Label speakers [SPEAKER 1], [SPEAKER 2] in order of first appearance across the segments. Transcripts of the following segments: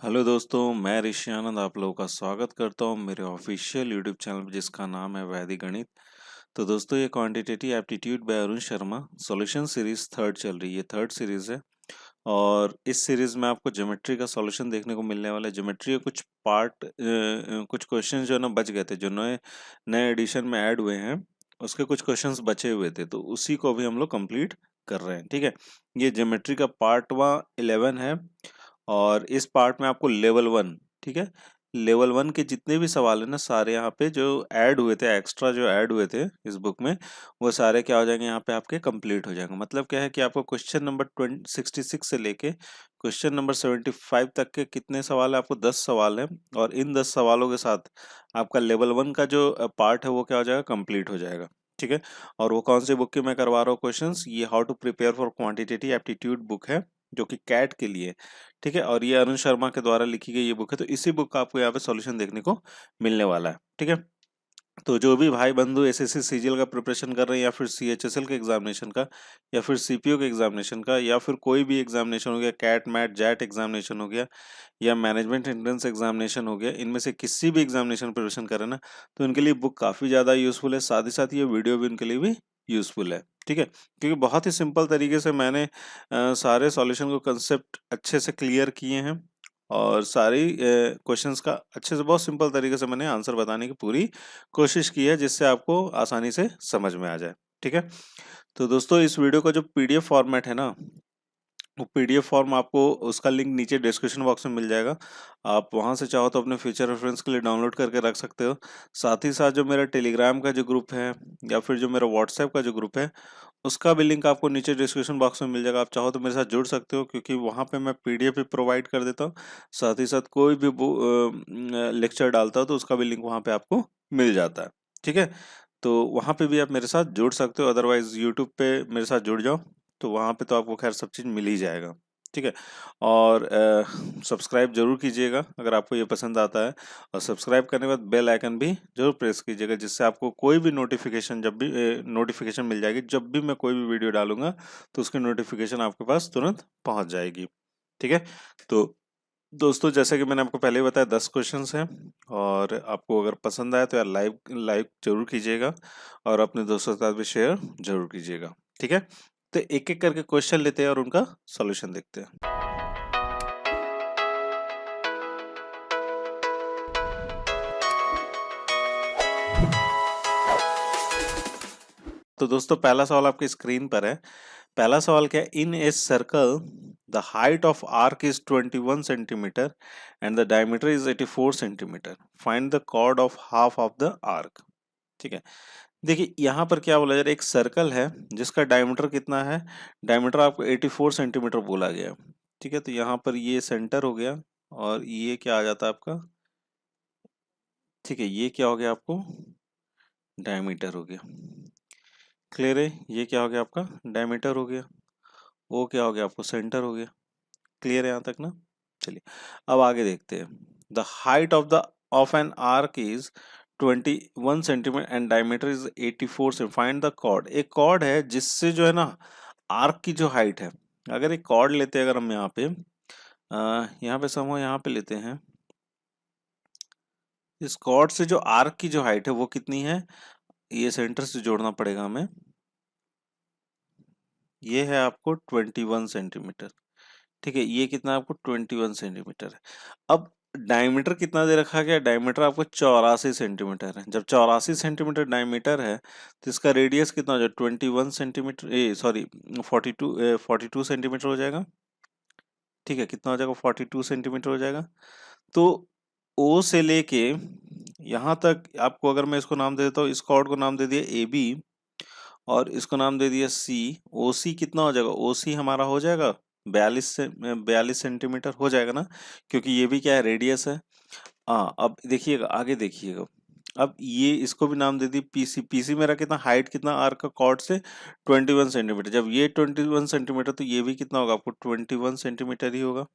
[SPEAKER 1] Hello दोस्तों, मैं ऋषि आनंद आप लोगों का स्वागत करता हूं मेरे ऑफिशियल यूट्यूब चैनल पर जिसका नाम है वैदिक गणित। तो दोस्तों ये quantitative aptitude bye Arun Sharma solution series third चल रही है, थर्ड सीरीज है। और इस सीरीज में आपको ज्योमेट्री का सॉल्यूशन देखने को मिलने वाला है। ज्योमेट्री के कुछ पार्ट कुछ क्वेश्चन जो है ना बच गए थे, जो नए नए एडिशन में ऐड हुए हैं, उसके कुछ क्वेश्चंस बचे हुए थे, तो उसी को भी हम लोग कंप्लीट कर रहे हैं। ठीक है, ये ज्योमेट्री का पार्ट 11 है और इस पार्ट में आपको लेवल 1, ठीक है, लेवल 1 के जितने भी सवाल है ना सारे यहाँ पे जो ऐड हुए थे, एक्स्ट्रा जो ऐड हुए थे इस बुक में, वो सारे क्या हो जाएंगे यहाँ पे आपके कंप्लीट हो जाएंगे। मतलब क्या है कि आपको क्वेश्चन नंबर 66 से लेके क्वेश्चन नंबर 75 तक के कितने सवाल है, आपको 10 सवाल है, और इन 10 सवालों के साथ आपका लेवल 1 का जो पार्ट है वो क्या हो जाएगा, कंप्लीट हो जाएगा। ठीक है, और वो कौन सी बुक की मैं करवा रहा हूँ क्वेश्चंस, ये how to prepare for quantitative aptitude book है, जो कि कैट के लिए। ठीक है, और ये अरुण शर्मा के द्वारा लिखी गई ये बुक है, तो इसी बुक का आपको यहाँ पे सॉल्यूशन देखने को मिलने वाला है। ठीक है, तो जो भी भाई बंधु एसएससी सीजीएल का प्रिपरेशन कर रहे हैं, या फिर सीएचएसएल के एग्जामिनेशन का, या फिर सीपीओ के एग्जामिनेशन का, या फिर कोई भी एग्जामिनेशन हो गया, कैट मैट जैट एग्जामिनेशन हो गया, या मैनेजमेंट एंट्रेंस एग्जामिनेशन हो गया, इनमें से किसी भी एग्जामिनेशन प्रिपरेशन कर रहे हैं ना, तो उनके लिए बुक काफ़ी ज़्यादा यूजफुल है। साथ ही साथ ये वीडियो भी उनके लिए भी यूजफुल है। ठीक है, क्योंकि बहुत ही सिंपल तरीके से मैंने सारे सॉल्यूशन को कंसेप्ट अच्छे से क्लियर किए हैं, और सारी क्वेश्चंस का अच्छे से बहुत सिंपल तरीके से मैंने आंसर बताने की पूरी कोशिश की है, जिससे आपको आसानी से समझ में आ जाए। ठीक है, तो दोस्तों इस वीडियो का जो पीडीएफ फॉर्मेट है ना, वो पीडीएफ फॉर्म आपको, उसका लिंक नीचे डिस्क्रिप्शन बॉक्स में मिल जाएगा। आप वहां से चाहो तो अपने फ्यूचर रेफरेंस के लिए डाउनलोड करके रख सकते हो। साथ ही साथ जो मेरा टेलीग्राम का जो ग्रुप है, या फिर जो मेरा व्हाट्सएप का जो ग्रुप है, उसका भी लिंक आपको नीचे डिस्क्रिप्शन बॉक्स में मिल जाएगा। आप चाहो तो मेरे साथ जुड़ सकते हो, क्योंकि वहाँ पे मैं पीडीएफ भी प्रोवाइड कर देता हूँ। साथ ही साथ कोई भी लेक्चर डालता हूँ तो उसका भी लिंक वहाँ पे आपको मिल जाता है। ठीक है, तो वहाँ पे भी आप मेरे साथ जुड़ सकते हो। अदरवाइज यूट्यूब पे मेरे साथ जुड़ जाओ, तो वहाँ पे तो आपको खैर सब चीज़ मिल ही जाएगा। ठीक है, और सब्सक्राइब जरूर कीजिएगा अगर आपको ये पसंद आता है, और सब्सक्राइब करने के बाद बेल आइकन भी जरूर प्रेस कीजिएगा, जिससे आपको कोई भी नोटिफिकेशन जब भी नोटिफिकेशन मिल जाएगी, जब भी मैं कोई भी वीडियो डालूंगा तो उसकी नोटिफिकेशन आपके पास तुरंत पहुंच जाएगी। ठीक है, तो दोस्तों जैसे कि मैंने आपको पहले ही बताया 10 क्वेश्चंस हैं, और आपको अगर पसंद आए तो यार लाइक लाइक जरूर कीजिएगा, और अपने दोस्तों के साथ भी शेयर जरूर कीजिएगा। ठीक है, तो एक एक करके क्वेश्चन लेते हैं और उनका सॉल्यूशन देखते हैं। तो दोस्तों पहला सवाल आपकी स्क्रीन पर है। पहला सवाल क्या है, in a circle the height of arc is 21 centimetre and the diameter is 84 centimetre, find the chord of half of the arc. ठीक है, देखिए यहाँ पर क्या बोला जा रहा है, एक सर्कल है जिसका डायमीटर कितना है, डायमीटर आपको 84 सेंटीमीटर बोला गया है। ठीक है, तो यहाँ पर ये सेंटर हो गया, और ये क्या आ जाता है आपका, ठीक है, ये क्या हो गया आपको, डायमीटर हो गया। क्लियर है, ये क्या हो गया आपका, डायमीटर हो गया, वो क्या हो गया आपको, सेंटर हो गया। क्लियर है यहाँ तक ना। चलिए अब आगे देखते हैं। The height of the of an arc is 21 centimetre and diameter is 84 से फाइंड द कॉर्ड। एक कॉर्ड है जिससे जो है ना आर्क की जो हाइट है, अगर एक कॉर्ड लेते हैं, अगर हम यहाँ पे समझो, यहाँ पे लेते हैं, इस कॉर्ड से जो आर्क की जो हाइट है वो कितनी है, ये सेंटर से जोड़ना पड़ेगा हमें, ये है आपको 21 सेंटीमीटर। ठीक है, ये कितना आपको 21 सेंटीमीटर है। अब डायमीटर कितना दे रखा गया, डायमीटर आपको 84 सेंटीमीटर है। जब 84 सेंटीमीटर डायमीटर है, तो इसका रेडियस कितना हो जाएगा, 21 सेंटीमीटर, सॉरी 42 सेंटीमीटर हो जाएगा। ठीक है, कितना हो जाएगा, 42 सेंटीमीटर हो जाएगा। तो ओ से लेके यहाँ तक आपको, अगर मैं इसको नाम दे देता हूँ, इस कॉर्ड को नाम दे दिया ए बी, और इसको नाम दे दिया सी। ओ सी कितना हो जाएगा, ओ सी हमारा हो जाएगा 42 सेंटीमीटर हो जाएगा ना, क्योंकि ये भी क्या है, रेडियस है। हाँ, अब देखिएगा, आगे देखिएगा, अब ये इसको भी नाम दे दी पीसी। पीसी मेरा कितना, हाइट कितना आर्क का कॉर्ड से 21 सेंटीमीटर। जब ये 21 सेंटीमीटर, तो ये भी कितना होगा आपको, 21 सेंटीमीटर ही होगा।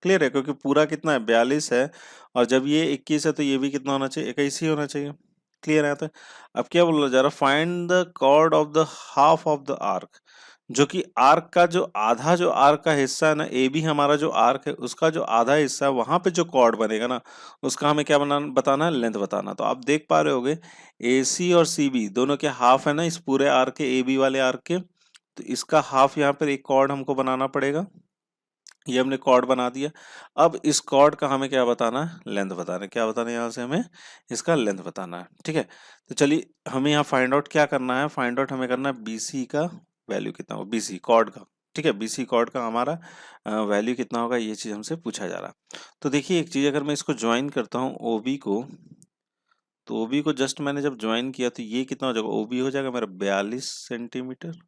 [SPEAKER 1] क्लियर है, क्योंकि पूरा कितना है, 42 है, और जब ये 21 है तो ये भी कितना होना चाहिए, 21 ही होना चाहिए। क्लियर है। तो अब क्या बोला जा रहा, find the chord of the half of the arc. जो कि आर्क का जो आधा जो आर्क का हिस्सा है ना, ए बी हमारा जो आर्क है उसका जो आधा हिस्सा है वहां पे जो कॉर्ड बनेगा ना, उसका हमें क्या बताना है, लेंथ बताना। तो आप देख पा रहे होगे ए सी और सी बी दोनों के हाफ है ना इस पूरे आर्क के, ए बी वाले आर्क के, तो इसका हाफ यहाँ पर एक कॉर्ड हमको बनाना पड़ेगा। ये हमने कॉर्ड बना दिया। अब इस कॉर्ड का हमें क्या बताना है, लेंथ बताना है। क्या बताना है यहाँ से हमें, इसका लेंथ बताना है। ठीक है, तो चलिए हमें यहाँ फाइंड आउट क्या करना है, फाइंड आउट हमें करना है बीसी का वैल्यू कितना होगा, बीसी कॉर्ड का। ठीक है, बीसी कॉर्ड का हमारा वैल्यू कितना होगा, ये चीज हमसे पूछा जा रहा है। तो देखिए एक चीज, अगर मैं इसको ज्वाइन करता हूँ ओबी को, तो ओबी को जस्ट मैंने जब ज्वाइन किया तो ये कितना हो जाएगा, ओबी हो जाएगा मेरा 42 सेंटीमीटर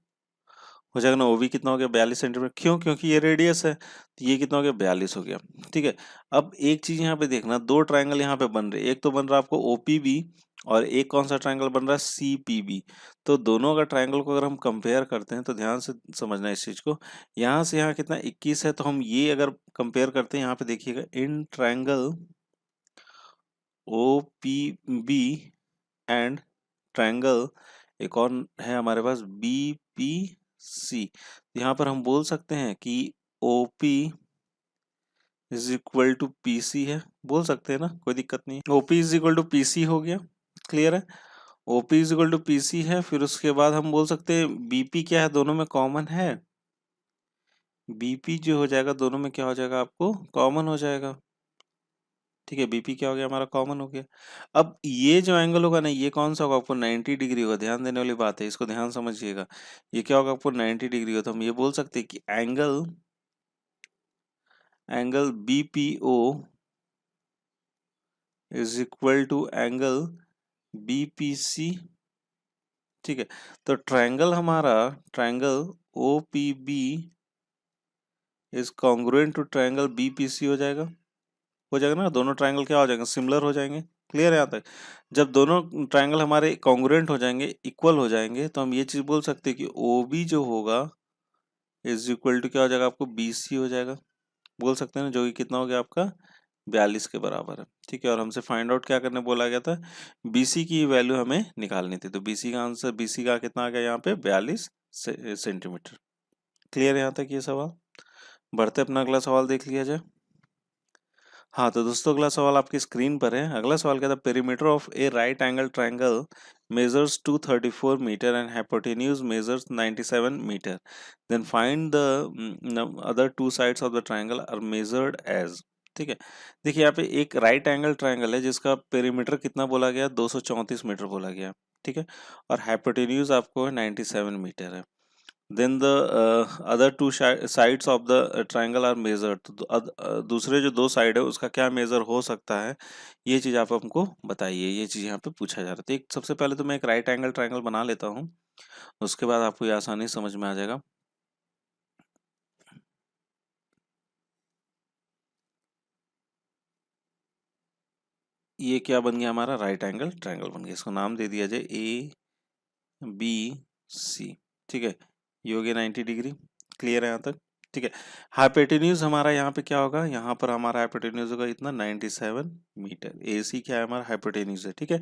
[SPEAKER 1] हो जाएगा ना। ओबी कितना हो गया, 42 सेंटीमीटर। क्यों, क्योंकि ये रेडियस है, तो ये कितना हो गया, 42 हो गया। ठीक है, अब एक चीज यहाँ पे देखना, दो ट्रायंगल यहाँ पे बन रहे, एक तो बन रहा है आपको ओपीबी और एक कौन सा ट्रायंगल बन रहा है, सीपीबी। तो दोनों का ट्रायंगल को अगर हम कंपेयर करते हैं तो ध्यान से समझना है इस चीज को। यहाँ से यहाँ कितना 21 है, तो हम ये अगर कंपेयर करते हैं यहाँ पे देखिएगा, in triangle O P B and triangle एक और है हमारे पास बी पी सी। यहाँ पर हम बोल सकते हैं कि O P is equal to P C है, बोल सकते हैं ना, कोई दिक्कत नहीं है। OP is equal to P C हो गया, क्लियर है। OP is equal to P C है, फिर उसके बाद हम बोल सकते हैं बीपी क्या है, दोनों में कॉमन है। बीपी जो हो जाएगा दोनों में क्या हो जाएगा, आपको कॉमन हो जाएगा। ठीक है, बीपी क्या हो गया हमारा, कॉमन हो गया। अब ये जो एंगल होगा ना, ये कौन सा होगा, आपको 90 डिग्री होगा। ध्यान देने वाली बात है, इसको ध्यान समझिएगा। ये क्या होगा, आपको 90 डिग्री होगा। तो हम ये बोल सकते हैं कि angle angle BPO is equal to angle BPC. ठीक है, तो ट्रायंगल हमारा, triangle OPB is congruent to triangle BPC हो जाएगा ना। दोनों ट्रायंगल क्या हो जाएंगे, सिमिलर हो जाएंगे। क्लियर है यहाँ तक। जब दोनों ट्रायंगल हमारे कॉन्ग्रुएंट हो जाएंगे, इक्वल हो जाएंगे, तो हम ये चीज बोल सकते हैं कि ओ बी जो होगा इज इक्वल टू क्या हो जाएगा, आपको बी सी हो जाएगा, बोल सकते हैं ना, जो कि कितना हो गया आपका 42 के बराबर है। ठीक है, और हमसे फाइंड आउट क्या करने बोला गया था, बीसी की वैल्यू हमें निकालनी थी। तो बीसी का आंसर, बीसी का कितना आ गया यहाँ पे, 42 सेंटीमीटर। क्लियर है यहाँ तक ये सवाल। बढ़ते अपना अगला सवाल देख लिया जाए। हाँ तो दोस्तों अगला सवाल आपकी स्क्रीन पर है। अगला सवाल क्या था, perimeter of A right angle triangle measures 234 meter and hypotenuse measures 97 meter, then find the other two sides of the triangle are measured as। ठीक है, देखिए यहाँ पे एक राइट एंगल ट्रायंगल है जिसका पेरीमीटर कितना बोला गया, 234 मीटर बोला गया। ठीक है, और हाइपोटेन्यूज आपको 97 मीटर है। Then the other two sides of the triangle are measured. तो दूसरे जो दो साइड है उसका क्या मेजर हो सकता है, ये चीज आप हमको बताइए। ये चीज यहाँ पे पूछा जा रहा है। तो एक सबसे पहले तो मैं एक राइट एंगल ट्राइंगल बना लेता हूँ, उसके बाद आपको ये आसानी से समझ में आ जाएगा। ये क्या बन गया हमारा, राइट एंगल ट्राइंगल बन गया। इसको नाम दे दिया जाए ए बी सी। ठीक है, ये हो गया 90 डिग्री। क्लियर है यहाँ तक। ठीक है, हाइपोटेन्यूज हमारा यहाँ पे क्या होगा, यहाँ पर हमारा हाइपोटेन्यूज होगा इतना 97 मीटर। ए सी क्या है हमारा, हाइपोटेन्यूज है। ठीक है,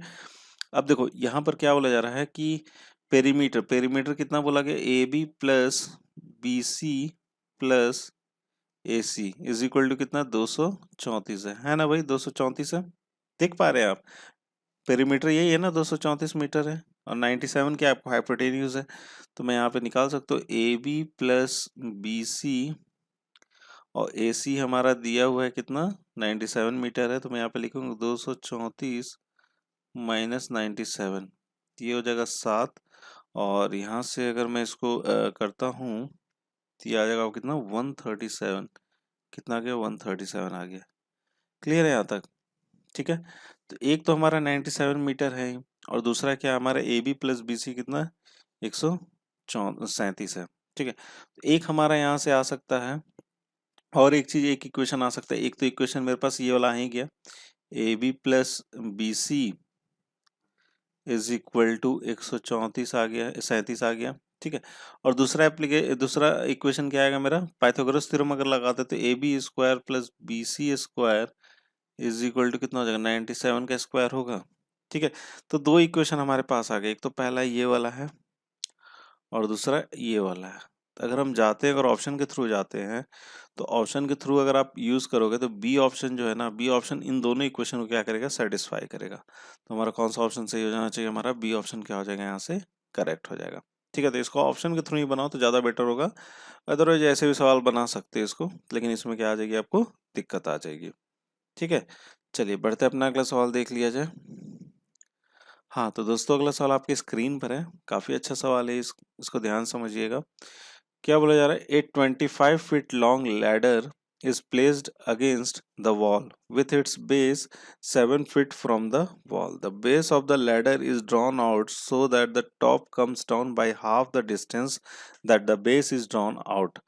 [SPEAKER 1] अब देखो यहाँ पर क्या बोला जा रहा है कि पेरीमीटर, पेरीमीटर कितना बोला गया, A B plus B C plus A C is equal to कितना, 234 है ना भाई, 234 है। देख पा रहे हैं आप, पेरीमीटर यही है ना, 234 मीटर है, और 97 क्या आपको हाइपोटेन्यूज है। तो मैं यहाँ पे निकाल सकता हूँ A B plus B C, और ए सी हमारा दिया हुआ है कितना, 97 मीटर है। तो मैं यहाँ पे लिखूंगा 234 माइनस 97, ये हो जाएगा 7। और यहाँ से अगर मैं इसको करता हूँ तो ये आ जाएगा कितना, 137। कितना आ गया, 137 आ गया। क्लियर है यहाँ तक। ठीक है, तो एक तो हमारा 97 मीटर है, और दूसरा क्या हमारा A B plus B C कितना, 137 है। ठीक है, तो एक हमारा यहाँ से आ सकता है, और एक चीज, एक इक्वेशन आ सकता है। एक तो इक्वेशन मेरे पास ये वाला आ ही गया, A B plus B C is equal to 134 आ गया, 37 आ गया। ठीक है, और दूसरा इक्वेशन क्या आएगा मेरा, पाइथागोरस थ्योरम अगर लगाते तो A B square plus B C square is equal to कितना हो जाएगा, 97 का स्क्वायर होगा। ठीक है, तो दो इक्वेशन हमारे पास आ गए, एक तो पहला ये वाला है और दूसरा ये वाला है। अगर हम जाते हैं, अगर ऑप्शन के थ्रू जाते हैं, तो ऑप्शन के थ्रू अगर आप यूज करोगे तो बी ऑप्शन जो है ना, बी ऑप्शन इन दोनों इक्वेशन को क्या करेगा, सेटिस्फाई करेगा। तो हमारा कौन सा ऑप्शन सही हो जाना चाहिए, हमारा बी ऑप्शन क्या हो जाएगा, यहाँ से करेक्ट हो जाएगा। ठीक है, तो इसको ऑप्शन के थ्रू ही बनाओ तो ज़्यादा बेटर होगा। अदरवाइज ऐसे भी सवाल बना सकते हैं इसको, लेकिन इसमें क्या आ जाएगी, आपको दिक्कत आ जाएगी। ठीक है, चलिए बढ़ते अपना अगला सवाल देख लिया जाए। हाँ, तो दोस्तों अगला सवाल आपकी स्क्रीन पर है, काफ़ी अच्छा सवाल है, इसको ध्यान से समझिएगा। क्या बोला जा रहा है, ए 25 feet long ladder is placed against the wall with its base 7 feet from the wall. The base of the ladder is drawn out so that the top comes down by half the distance that the base is drawn out.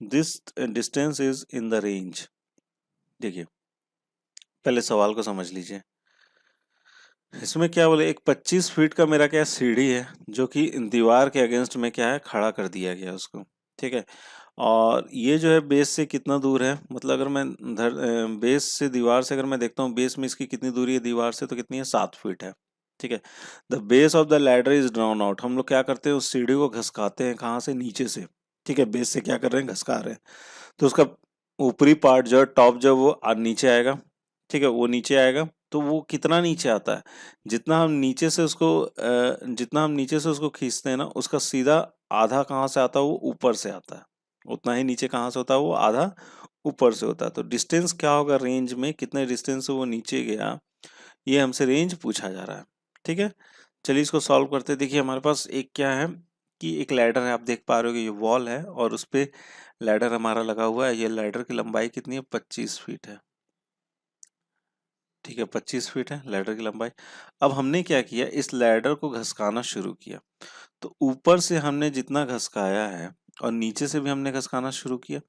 [SPEAKER 1] This distance is in the range. देखिए, पहले सवाल को समझ लीजिए। इसमें क्या बोले, एक 25 फीट का मेरा क्या सीढ़ी है, जो कि दीवार के अगेंस्ट में क्या है, खड़ा कर दिया गया उसको। ठीक है, और ये जो है बेस से कितना दूर है, मतलब अगर मैं बेस से दीवार से अगर मैं देखता हूँ, बेस में इसकी कितनी दूरी है दीवार से, तो कितनी है, 7 फीट है। ठीक है, the base of the ladder is drown out. हम लोग क्या करते हैं, उस सीढ़ी को घसकाते हैं, कहाँ से, नीचे से। ठीक है, बेस से क्या कर रहे हैं, घसका रहे हैं। तो उसका ऊपरी पार्ट जो है, टॉप जो वो नीचे आएगा। ठीक है, वो नीचे आएगा, तो वो कितना नीचे आता है, जितना हम नीचे से उसको खींचते हैं ना, उसका सीधा आधा कहाँ से आता है, वो ऊपर से आता है। उतना ही नीचे कहाँ से होता है, वो आधा ऊपर से होता है। तो डिस्टेंस क्या होगा, रेंज में कितने डिस्टेंस से वो नीचे गया, ये हमसे रेंज पूछा जा रहा है। ठीक है, चलिए इसको सॉल्व करते हैं। देखिए हमारे पास एक क्या है कि एक लैडर है, आप देख पा रहे हो कि ये वॉल है और उस पे लैडर हमारा लगा हुआ है। ये लैडर की लंबाई कितनी है, 25 फीट है। ठीक है, 25 फीट है लैडर की लंबाई। अब हमने क्या किया, इस लैडर को घसकाना शुरू किया। तो ऊपर से हमने जितना घसकाया है और नीचे से भी हमने घसकाना शुरू किया।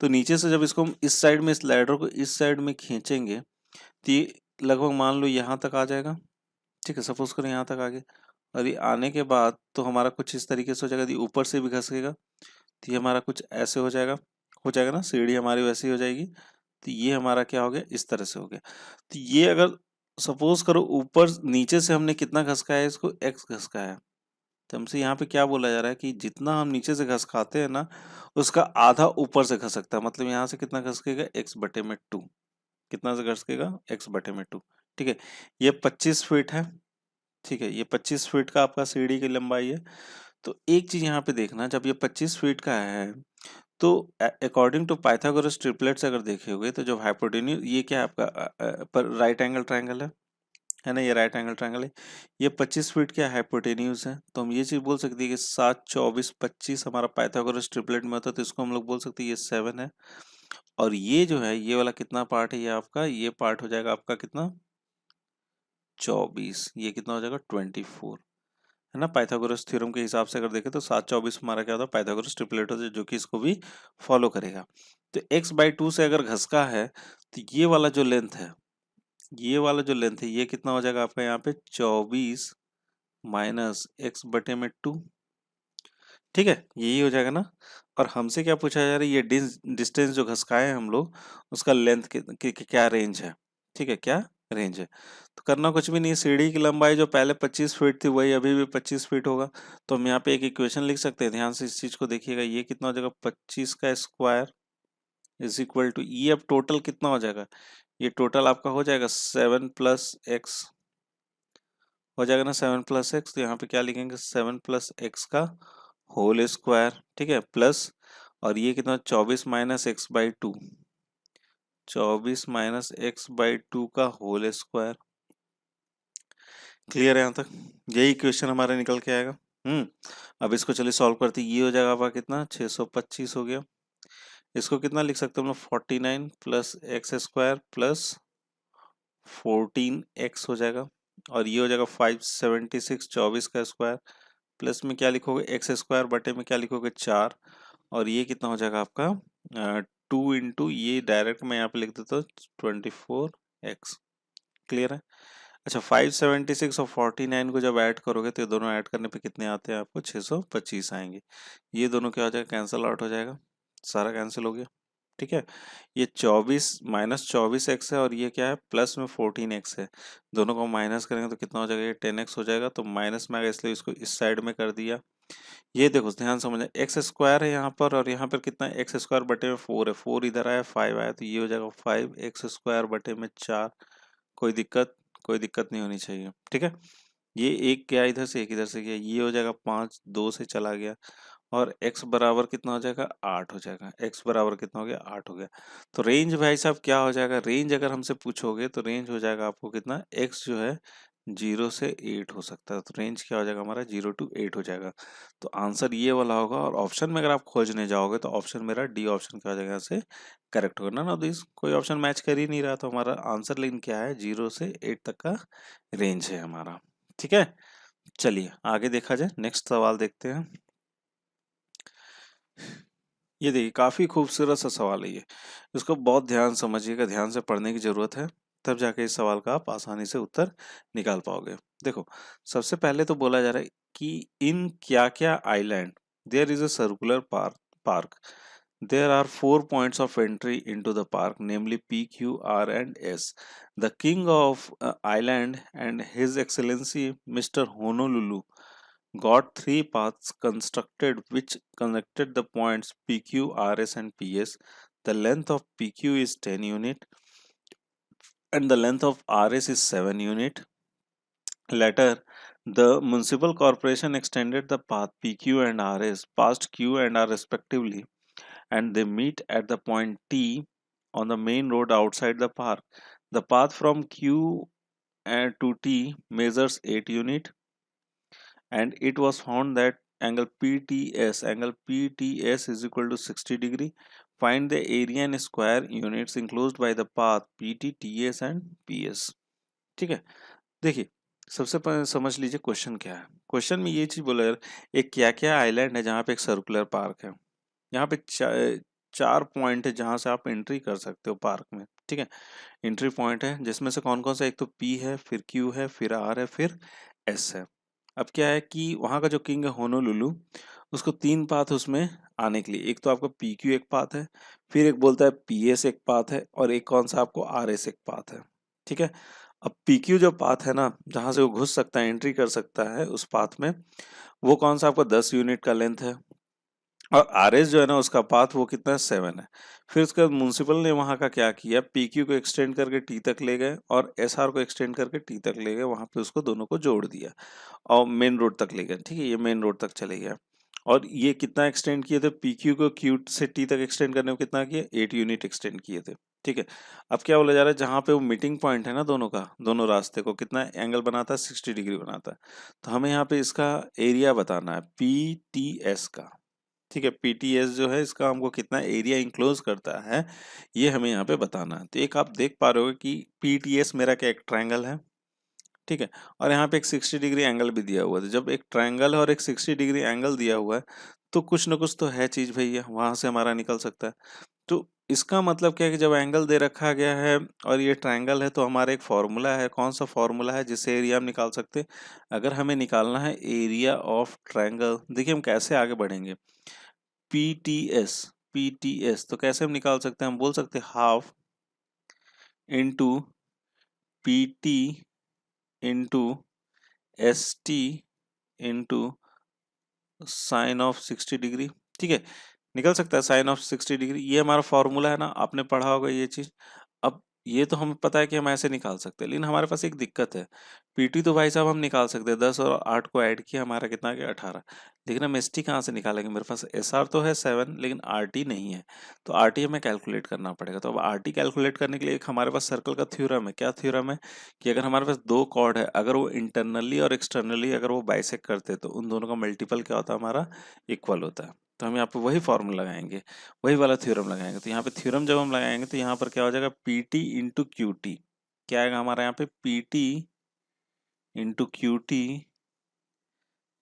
[SPEAKER 1] तो नीचे से जब इसको हम इस साइड में, इस लैडर को इस साइड में खींचेंगे, तो ये लगभग मान लो यहाँ तक आ जाएगा। ठीक है, सपोज करो यहाँ तक आ गया। और ये आने के बाद तो हमारा कुछ इस तरीके से हो जाएगा, यदि ऊपर से भी घसकेगा तो ये हमारा कुछ ऐसे हो जाएगा ना, सीढ़ी हमारी वैसी हो जाएगी। तो ये हमारा क्या हो गया, इस तरह से हो गया। तो ये अगर सपोज करो ऊपर नीचे से हमने कितना घसकाया है, इसको एक्स घसकाया है। तो हमसे यहाँ पे क्या बोला जा रहा है कि जितना हम नीचे से घसकाते हैं ना, उसका आधा ऊपर से घसकता है। मतलब यहाँ से कितना घसकेगा, एक्स बटे में 2। कितना से घसकेगा, एक्स बटे में 2। ठीक है, ये 25 फीट है। ठीक है, ये 25 फीट का आपका सीढ़ी की लंबाई है। तो एक चीज यहाँ पे देखना, जब ये 25 फीट का है, तो अकॉर्डिंग टू पाइथागोरस ट्रिपलेट्स अगर देखे हुए, तो जो हाइपोटेन्यूज, ये क्या है आपका पर राइट एंगल ट्रायंगल है ना, ये राइट एंगल ट्रायंगल है। ये 25 फीट क्या हाइपोटेन्यूज है, तो हम ये चीज बोल सकते हैं कि 7, 24, 25 हमारा पाइथागोरस ट्रिपलेट में होता है। तो इसको हम लोग बोल सकते हैं ये 7 है। और ये जो है, ये वाला कितना पार्ट है, ये आपका, ये पार्ट हो जाएगा आपका कितना, 24। ये कितना हो जाएगा, 24, है ना। पाइथागोरस थ्योरम के हिसाब से अगर देखें तो 7, 24 हमारा क्या होता है, पाइथागोरस ट्रिपलेट होता है, जो कि इसको भी फॉलो करेगा। तो x/2 से अगर घसका है, तो ये वाला जो लेंथ है, ये कितना हो जाएगा आपका यहाँ पे, 24 माइनस एक्स बटे में 2। ठीक है, यही हो जाएगा ना। और हमसे क्या पूछा जा रहा है, ये डिस्टेंस जो घसकाए हैं हम लोग, उसका लेंथ क्या रेंज है। ठीक है, क्या रेंज है। तो करना कुछ भी नहीं, सीढ़ी की लंबाई जो पहले 25 फीट थी, वही अभी भी 25 फीट होगा। तो हम यहाँ पे एक इक्वेशन लिख सकते हैं, ध्यान से इस चीज को देखिएगा। ये कितना हो जाएगा, 25 का स्क्वायर इज इक्वल टू, ये अब टोटल कितना हो जाएगा, ये टोटल आपका हो जाएगा 7 प्लस एक्स हो जाएगा ना, 7 प्लस एक्स। तो यहाँ पे क्या लिखेंगे, 7 प्लस एक्स का होल स्क्वायर। ठीक है, प्लस, और ये कितना, 24 minus x by 2, 24 minus x by 2 का होल स्क्वायर। क्लियर है यहाँ तक, यही क्वेश्चन हमारा निकल के आएगा। अब इसको चलिए सॉल्व करते हैं। ये हो जाएगा आपका कितना, 625 हो गया। इसको कितना लिख सकते हैं हम लोग, 49 plus x square plus 14x हो जाएगा। और ये हो जाएगा 576, 24 का स्क्वायर, प्लस में क्या लिखोगे, एक्स स्क्वायर बटे में क्या लिखोगे, 4। और ये कितना हो जाएगा आपका 2 इंटू, ये डायरेक्ट मैं यहाँ पे लिख देता हूँ 24x। क्लियर है। अच्छा, 576 और 49 को जब ऐड करोगे, तो ये दोनों ऐड करने पे कितने आते हैं आपको, 625 आएंगे। ये दोनों क्या हो जाएगा, कैंसिल आउट हो जाएगा, सारा कैंसिल हो गया। ठीक है, ये 24 माइनस 24x है, और ये क्या है, प्लस में 14x है। दोनों को माइनस करेंगे तो कितना हो जाएगा, ये 10x हो जाएगा। तो माइनस में आएगा, इसलिए इसको इस साइड में कर दिया। ये देखो ध्यान समझना, एक्स स्क्वायर है यहाँ पर और यहाँ पर कितना है, एक्स स्क्वायर बटे में 4 है, 4 इधर आया 5 आया, तो ये हो जाएगा 5 एक्स स्क्वायर बटे में 4। कोई दिक्कत, कोई दिक्कत नहीं होनी चाहिए, ठीक है। ये एक गया इधर से, एक इधर से गया, ये हो जाएगा 5, 2 से चला गया और x बराबर कितना हो जाएगा, 8 हो जाएगा। x बराबर कितना हो गया, 8 हो गया। तो रेंज भाई साहब क्या हो जाएगा, रेंज अगर हमसे पूछोगे तो रेंज हो जाएगा आपको कितना, x जो है 0 से 8 हो सकता है, तो रेंज क्या हो जाएगा हमारा 0 to 8 हो जाएगा। तो आंसर ये वाला होगा। और ऑप्शन में अगर आप खोजने जाओगे तो ऑप्शन मेरा डी ऑप्शन क्या हो जाएगा, यहाँ से करेक्ट होगा। ना दिस कोई ऑप्शन मैच कर ही नहीं रहा, तो हमारा आंसर लेकिन क्या है, 0 से 8 तक का रेंज है हमारा, ठीक है। चलिए आगे देखा जाए, नेक्स्ट सवाल देखते हैं। ये देखिए काफी खूबसूरत सा सवाल है ये, इसको बहुत ध्यान समझिएगा, ध्यान से पढ़ने की जरूरत है, तब जाके इस सवाल का आप आसानी से उत्तर निकाल पाओगे। देखो सबसे पहले तो बोला जा रहा है कि इन क्या क्या island there is a circular park, there are 4 points of entry into the park, namely P, Q, R, and S. The king of island and His Excellency Mr. Honolulu got 3 paths constructed which connected the points PQ, RS, and PS. The length of PQ is 10 unit and the length of RS is 7 unit. Later, the municipal corporation extended the path PQ and RS past Q and R respectively, and they meet at the point T on the main road outside the park. The path from Q to T measures 8 unit, and it was found that angle PTS is equal to 60 degree. Find the area in square units enclosed by the path PT, TS and PS। ठीक है, देखिए सबसे पहले समझ लीजिए question क्या है। Question में ये चीज बोला यार, एक क्या क्या आइलैंड है जहाँ पे एक सर्कुलर पार्क है, यहाँ पे 4 पॉइंट है जहां से आप एंट्री कर सकते हो पार्क में, ठीक है। एंट्री पॉइंट है जिसमें से कौन कौन सा, एक तो पी है, फिर क्यू है, फिर आर है, फिर एस है। अब क्या है कि वहां का जो किंग है होनोलुलु, उसको 3 पाथ उसमें आने के लिए, एक तो आपका पी क्यू एक पाथ है, फिर एक बोलता है पी एस एक पाथ है, और एक कौन सा आपको आर एस एक पाथ है, ठीक है। अब पी क्यू जो पाथ है ना, जहां से वो घुस सकता है, एंट्री कर सकता है उस पाथ में, वो कौन सा आपका 10 यूनिट का लेंथ है, और आरएस जो है ना उसका पाथ वो कितना है, 7 है। फिर उसके बाद म्युनिसिपल ने वहां का क्या किया, पीक्यू को एक्सटेंड करके टी तक ले गए और एसआर को एक्सटेंड करके टी तक ले गए, वहां पे उसको दोनों को जोड़ दिया और मेन रोड तक ले गए, ठीक है। ये मेन रोड तक चले गया और ये कितना एक्सटेंड किए थे, पीक्यू को क्यू से टी तक एक्सटेंड करने में कितना किया, 8 यूनिट एक्सटेंड किए थे, ठीक है। अब क्या बोला जा रहा है, जहां पे वो मीटिंग पॉइंट है ना दोनों का, दोनों रास्ते को कितना एंगल बनाता है, 60 डिग्री बनाता है। तो हमें यहाँ पे इसका एरिया बताना है पी टी एस का, ठीक है। पीटीएस जो है इसका हमको कितना एरिया इंक्लोज करता है, ये हमें यहाँ पे बताना है। तो एक आप देख पा रहे हो कि पीटीएस मेरा क्या एक ट्रायंगल है, ठीक है, और यहाँ पे एक 60 डिग्री एंगल भी दिया हुआ है। तो जब एक ट्रायंगल है और एक 60 डिग्री एंगल दिया हुआ है, तो कुछ ना कुछ तो है चीज भैया, वहां से हमारा निकल सकता है। तो इसका मतलब क्या है कि जब एंगल दे रखा गया है और ये ट्रायंगल है, तो हमारा एक फॉर्मूला है, कौन सा फॉर्मूला है जिससे एरिया हम निकाल सकते हैं। अगर हमें निकालना है एरिया ऑफ ट्रायंगल, देखिए हम कैसे आगे बढ़ेंगे। पीटीएस, पीटीएस तो कैसे हम निकाल सकते हैं, हम बोल सकते हैं half into PT into S T into sine of 60 degree, ठीक है। निकल सकता है साइन ऑफ 60 डिग्री, ये हमारा फॉर्मूला है ना, आपने पढ़ा होगा ये चीज। अब ये तो हमें पता है कि हम ऐसे निकाल सकते हैं, लेकिन हमारे पास एक दिक्कत है। पीटी तो भाई साहब हम निकाल सकते हैं, 10 और 8 को ऐड किया हमारा कितना आ गया, 18। लेकिन हम एस टी कहाँ से निकालेंगे, मेरे पास एस आर तो है 7 लेकिन आर टी नहीं है। तो आर टी हमें कैलकुलेट करना पड़ेगा। तो अब आर टी कैलकुलेट करने के लिए एक हमारे पास सर्कल का थ्योरम है। क्या थ्योरम है कि अगर हमारे पास दो कॉर्ड है, अगर वो इंटरनली और एक्सटर्नली अगर वो बाइसेक्ट करते हैं, तो उन दोनों का मल्टीपल क्या होता है, हमारा इक्वल होता है। तो हम यहाँ पे वही फॉर्मूला लगाएंगे, वही वाला थ्योरम लगाएंगे। तो यहाँ पे थ्योरम जब हम लगाएंगे तो यहाँ पर क्या हो जाएगा, P T into Q T, क्या आएगा हमारा यहाँ पे, P T into Q T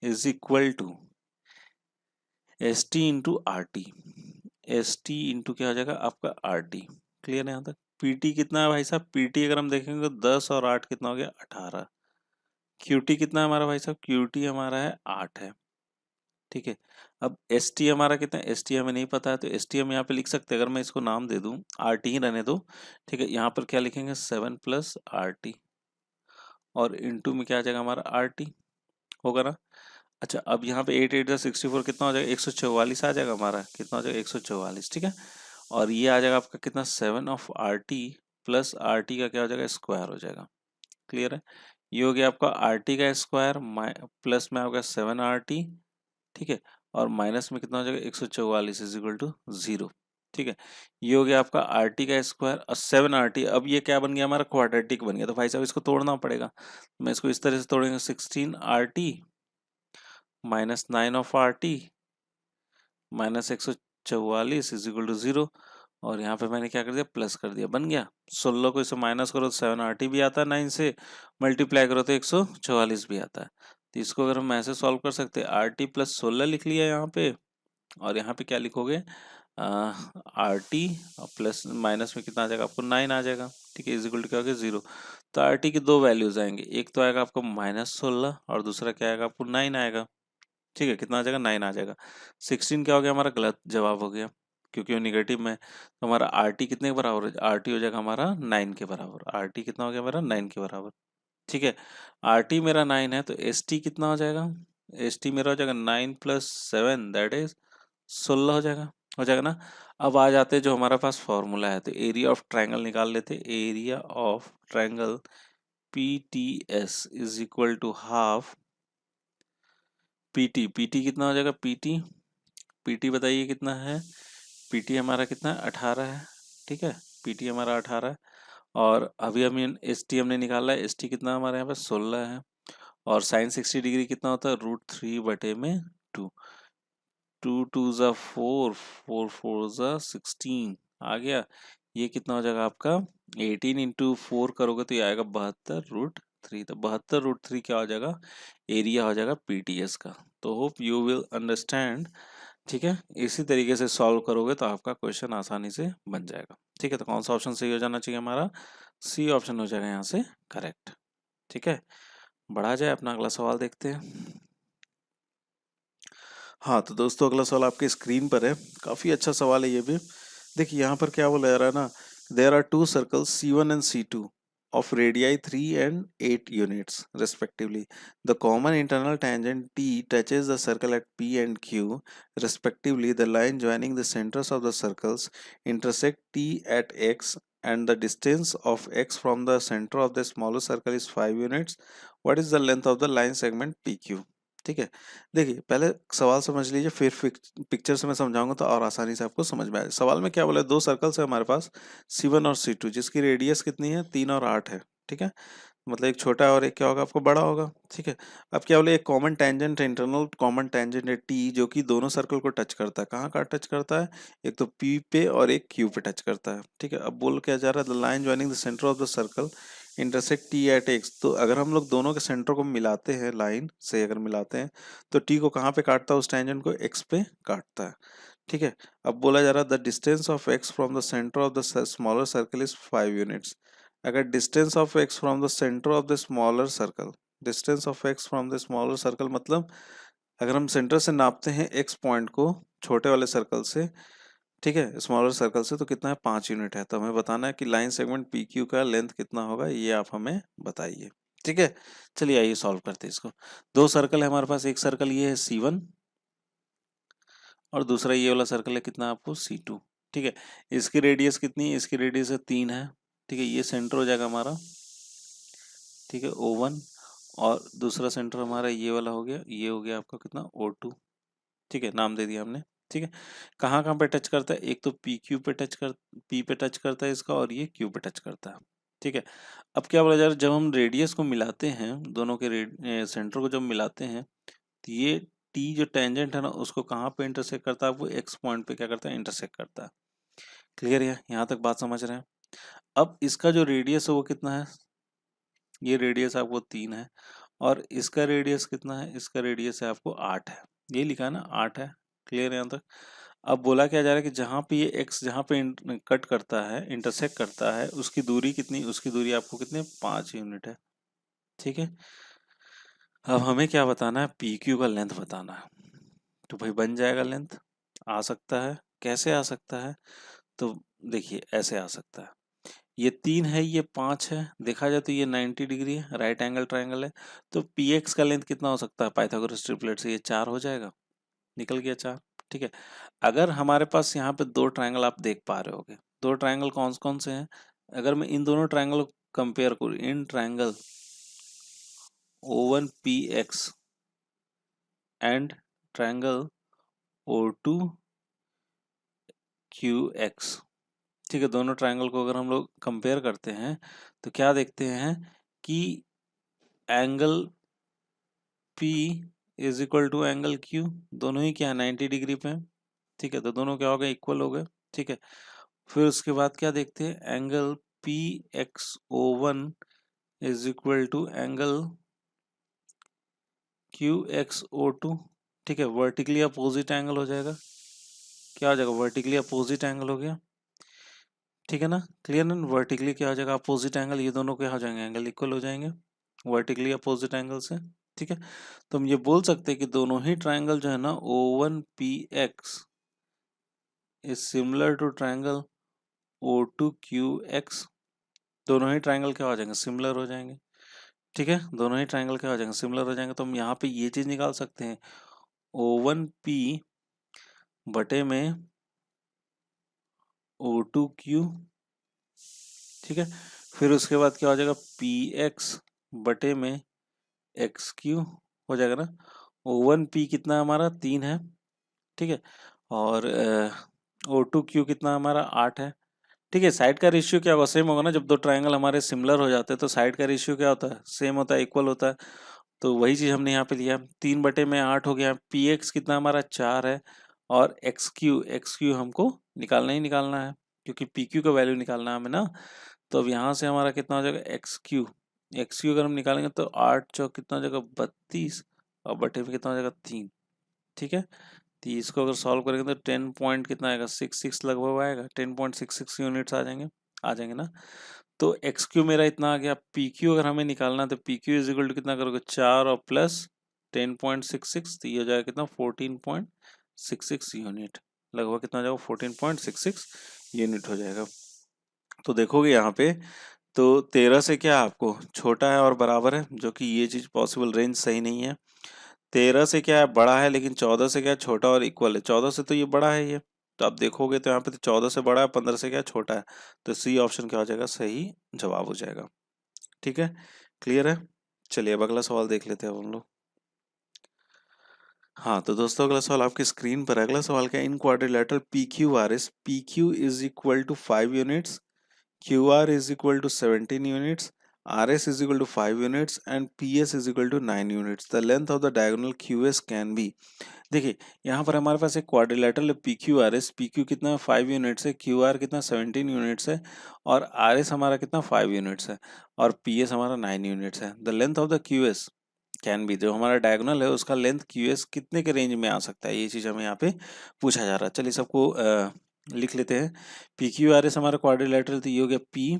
[SPEAKER 1] is equal to S T into R T, S T into क्या हो जाएगा आपका आर टी। क्लियर है यहाँ तक। पीटी कितना है भाई साहब, पीटी अगर हम देखेंगे तो 10 और 8 कितना हो गया, 18। क्यूटी कितना है हमारा भाई साहब, क्यूटी हमारा है 8 है, ठीक है। अब एस टी हमारा कितना है, एस टी हमें नहीं पता है, तो एस टी हम यहाँ पे लिख सकते हैं, अगर मैं इसको नाम दे दूं आर टी ही रहने दो, ठीक है। यहाँ पर क्या लिखेंगे, 7 प्लस आर टी, और इंटू में क्या आ जाएगा हमारा आर टी, होगा ना। अच्छा, अब यहाँ पे 8 8 64 कितना हो जाएगा, 144 आ जाएगा हमारा, कितना हो जाएगा 144, ठीक है। और ये आ जाएगा आपका कितना, 7 of R T plus R T का क्या हो जाएगा, स्क्वायर हो जाएगा। क्लियर है। ये हो गया आपका आर टी का स्क्वायर प्लस में आपका 7 आर टी, ठीक है। और माइनस में कितना हो जाएगा, 144 इज इक्वल टू 0, ठीक है। ये हो गया आपका आर टी का स्क्वायर और 7 आर टी। अब ये क्या बन गया हमारा, क्वाड्रेटिक बन गया। तो भाई साहब इसको तोड़ना पड़ेगा। मैं इसको इस तरह से तोड़ेंगे, 16 R T minus 9 of R T minus 144 is equal to 0। और यहाँ पे मैंने क्या कर दिया, प्लस कर दिया, बन गया। 16 को इससे माइनस करो तो 7 आर टी भी आता है, 9 से मल्टीप्लाई करो तो 144 भी आता है। तो इसको अगर हम ऐसे सॉल्व कर सकते हैं, आर टी प्लस 16 लिख लिया यहाँ पे। और यहाँ पे क्या लिखोगे, आर टी प्लस माइनस में कितना आ जाएगा आपको, 9 आ जाएगा, ठीक है। इज इक्वल टू क्या हो गया, 0। तो आर टी की दो वैल्यूज आएंगे, एक तो आएगा आपको -16 और दूसरा क्या आएगा आपको, 9 आएगा, ठीक है। कितना आ जाएगा, 9 आ जाएगा। 16 क्या हो गया हमारा, गलत जवाब हो गया क्योंकि वो निगेटिव में। तो हमारा आर टी कितने के बराबर है, आर टी हो जाएगा हमारा 9 के बराबर। आर टी कितना हो गया हमारा, 9 के बराबर, ठीक है। आर टी मेरा 9 है तो एस टी कितना हो जाएगा, एस टी मेरा हो जाएगा 9 प्लस 7 दैट इज 16 हो जाएगा ना। अब आ जाते हैं जो हमारे पास फॉर्मूला है, तो एरिया ऑफ ट्राइंगल निकाल लेते। Area of triangle P T S is equal to half PT. PT कितना हो जाएगा, पीटी पीटी बताइए कितना है। पीटी हमारा कितना है, 18 है, ठीक है। पीटी हमारा 18 है। और अभी हम एस टी हमने निकाला है, एस टी कितना हमारे यहाँ पे 16 है। और साइन 60 डिग्री कितना होता है, √3 बटे में 2। 2 2 ज़ा 4, 4 4 ज़ा 16 आ गया। ये कितना हो जाएगा आपका, 18 इंटू 4 करोगे तो ये आएगा 72√3। तो 72√3 क्या हो जाएगा, एरिया हो जाएगा पीटीएस का। तो होप यू विल अंडरस्टैंड, ठीक है। इसी तरीके से सॉल्व करोगे तो आपका क्वेश्चन आसानी से बन जाएगा, ठीक है। तो कौन सा ऑप्शन सही हो जाना चाहिए हमारा, सी ऑप्शन हो जाएगा यहाँ से करेक्ट, ठीक है। बढ़ा जाए, अपना अगला सवाल देखते हैं। हाँ तो दोस्तों, अगला सवाल आपके स्क्रीन पर है। काफी अच्छा सवाल है ये भी। देखिए यहाँ पर क्या बोला जा रहा है ना, there are two circles C1 and C2 of radii 3 and 8 units respectively. The common internal tangent T touches the circle at P and Q respectively. The line joining the centers of the circles intersect T at X and the distance of X from the center of the smaller circle is 5 units. What is the length of the line segment PQ? ठीक है। देखिए पहले सवाल समझ लीजिए, फिर picture से मैं समझाऊंगा तो और आसानी से आपको समझ में आएगा। सवाल में क्या बोला है, दो सर्कल्स है हमारे पास C1 और C2 जिसकी रेडियस कितनी है, 3 और 8 है, ठीक है। मतलब एक छोटा और एक क्या होगा आपको, बड़ा होगा, ठीक है। अब क्या बोले, एक कॉमन टेंजेंट है, इंटरनल कॉमन टेंजेंट है टी, जो कि दोनों सर्कल को टच करता है। कहाँ का टच करता है, एक तो पी पे और एक क्यू पे टच करता है, ठीक है। अब बोल क्या जा रहा है, the line joining the centre of the circle intersect T at X. तो अगर हम लोग दोनों के सेंटर को मिलाते हैं, लाइन से अगर मिलाते हैं, तो टी को कहाँ पे काटता है, उस टेंजेंट को एक्स पे काटता है, ठीक है। अब बोला जा रहा है the distance of X from the centre of the smaller circle is 5 units. अगर distance of X from the centre of the smaller circle, distance of X from the smaller circle मतलब अगर हम सेंटर से नापते हैं x point को छोटे वाले सर्कल से, ठीक है, स्मॉलर सर्कल से, तो कितना है, 5 यूनिट है। तो हमें बताना है कि लाइन सेगमेंट पी क्यू का लेंथ कितना होगा, ये आप हमें बताइए, ठीक है। चलिए आइए सॉल्व करते हैं इसको। दो सर्कल है हमारे पास, एक सर्कल ये है C1 और दूसरा ये वाला सर्कल है कितना आपको, C2, ठीक है। इसकी रेडियस कितनी है, इसकी रेडियस है 3 है, ठीक है। ये सेंटर हो जाएगा हमारा, ठीक है, O1। और दूसरा सेंटर हमारा ये वाला हो गया, ये हो गया आपका कितना, O2, ठीक है, नाम दे दिया हमने, ठीक है। कहाँ कहाँ पे टच करता है, एक तो पी पे टच करता है इसका, और ये क्यू पे टच करता है, ठीक है। अब क्या बोला जा रहा है, जब हम रेडियस को मिलाते हैं, दोनों के सेंटर को जब मिलाते हैं, तो ये टी जो टेंजेंट है ना, उसको कहाँ पे इंटरसेक्ट करता है, वो एक्स पॉइंट पे क्या करता है, इंटरसेक्ट करता है। क्लियर है, यहाँ तक बात समझ रहे हैं। अब इसका जो रेडियस है वो कितना है, ये रेडियस आपको 3 है। और इसका रेडियस कितना है, इसका रेडियस है आपको 8 है, ये लिखा है ना, 8 है। क्लियर है यहाँ तक। अब बोला क्या जा रहा है कि जहाँ पे ये x जहाँ पे कट करता है, इंटरसेक्ट करता है, उसकी दूरी कितनी, उसकी दूरी आपको कितनी, 5 यूनिट है, ठीक है। अब हमें क्या बताना है, पी क्यू का लेंथ बताना है। तो भाई बन जाएगा लेंथ, आ सकता है, कैसे आ सकता है, तो देखिए ऐसे आ सकता है। ये 3 है, ये 5 है, देखा जाए तो ये 90 डिग्री है, राइट एंगल ट्राइंगल है। तो पी एक्स का लेंथ कितना हो सकता है पाइथागोरस ट्रिपलेट से? ये 4 हो जाएगा, निकल गया 4। ठीक है। अगर हमारे पास यहाँ पे दो ट्राइंगल आप देख पा रहे होगे, दो ट्राइंगल कौन कौन से हैं? अगर मैं इन दोनों ट्राइंगल को कंपेयर करूँ, in triangle O1PX and triangle O2QX, ठीक है, दोनों ट्राइंगल को अगर हम लोग कंपेयर करते हैं तो क्या देखते हैं कि angle P is equal to angle Q, दोनों ही क्या है 90 डिग्री पे हैं। ठीक है, तो दोनों क्या हो गए, इक्वल हो गए। ठीक है, फिर उसके बाद क्या देखते हैं, angle PXO1 is equal to angle QXO2। ठीक है, वर्टिकली अपोजिट एंगल हो जाएगा, क्या हो जाएगा, वर्टिकली अपोजिट एंगल हो गया। ठीक है ना, क्लियर ना, वर्टिकली क्या हो जाएगा, अपोजिट एंगल, ये दोनों क्या हो जाएंगे, एंगल इक्वल हो जाएंगे वर्टिकली अपोजिट एंगल से। ठीक है, तो हम ये बोल सकते हैं कि दोनों ही ट्राइंगल जो है ना O1PX is similar to triangle O2QX, दोनों ही ट्राइंगल क्या हो जाएंगे, सिमिलर हो जाएंगे। ठीक है, दोनों ही ट्राइंगल क्या हो जाएंगे, सिमिलर हो जाएंगे। तो हम यहाँ पे ये चीज निकाल सकते हैं, O1P बटे में O2Q। ठीक है, फिर उसके बाद क्या हो जाएगा, PX बटे में XQ हो जाएगा ना। O1P कितना हमारा 3 है, ठीक है, और O2Q कितना हमारा 8 है। ठीक है, साइड का रेशियो क्या होगा, सेम होगा ना, जब दो ट्राइंगल हमारे सिमिलर हो जाते हैं तो साइड का रेशियो क्या होता है, सेम होता है, इक्वल होता है। तो वही चीज हमने यहाँ पे लिया, 3 बटे में 8 हो गया। PX कितना हमारा 4 है, और XQ हमको निकालना ही निकालना है, क्योंकि PQ का वैल्यू निकालना है हमें ना। तो अब यहाँ से हमारा कितना हो जाएगा, XQ अगर हम निकालेंगे तो 8 चौक कितना हो जाएगा, 32, और बटे में कितना हो जाएगा, 3। ठीक है, तो इसको अगर सॉल्व करेंगे तो 10 पॉइंट कितना आएगा, 66 लगभग आएगा, 10.66 यूनिट्स आ जाएंगे ना। तो XQ मेरा इतना आ गया। PQ अगर हमें निकालना है तो PQ इज इक्वल टू कितना करोगे, 4 और प्लस 10.66, तो ये हो जाएगा कितना, 14.66 यूनिट, लगभग कितना हो जाएगा, 14.66 यूनिट हो जाएगा। तो देखोगे यहाँ पे, तो 13 से क्या आपको छोटा है और बराबर है, जो कि ये चीज पॉसिबल रेंज सही नहीं है। 13 से क्या है, बड़ा है, लेकिन 14 से क्या है, छोटा और इक्वल है। 14 से तो ये बड़ा है ये, तो आप देखोगे तो यहाँ पे तो 14 से बड़ा है, 15 से क्या है, छोटा है। तो सी ऑप्शन क्या हो जाएगा, सही जवाब हो जाएगा। ठीक है, क्लियर है। चलिए अब अगला सवाल देख लेते हैं अब हम लोग। हाँ तो दोस्तों, अगला सवाल आपकी स्क्रीन पर है। अगला सवाल क्या है, in quadrilateral PQRS, PQ is equal to 5 units, QR is equal to 17 units, RS is equal to 5 units and PS is equal to 9 units. The length of the diagonal QS can be। देखिए यहाँ पर हमारे पास एक quadrilateral PQRS, PQ कितना 5 units है, QR कितना 17 units है, और RS हमारा कितना 5 यूनिट्स है, और PS हमारा 9 यूनिट्स है। The length of the QS can be, जो हमारा डायगोनल है उसका लेंथ QS कितने के रेंज में आ सकता है, ये चीज़ हमें यहाँ पे पूछा जा रहा है। चलिए सबको लिख लेते हैं। PQRS हमारा क्वाड्रिलेटरल, तो ये हो गया P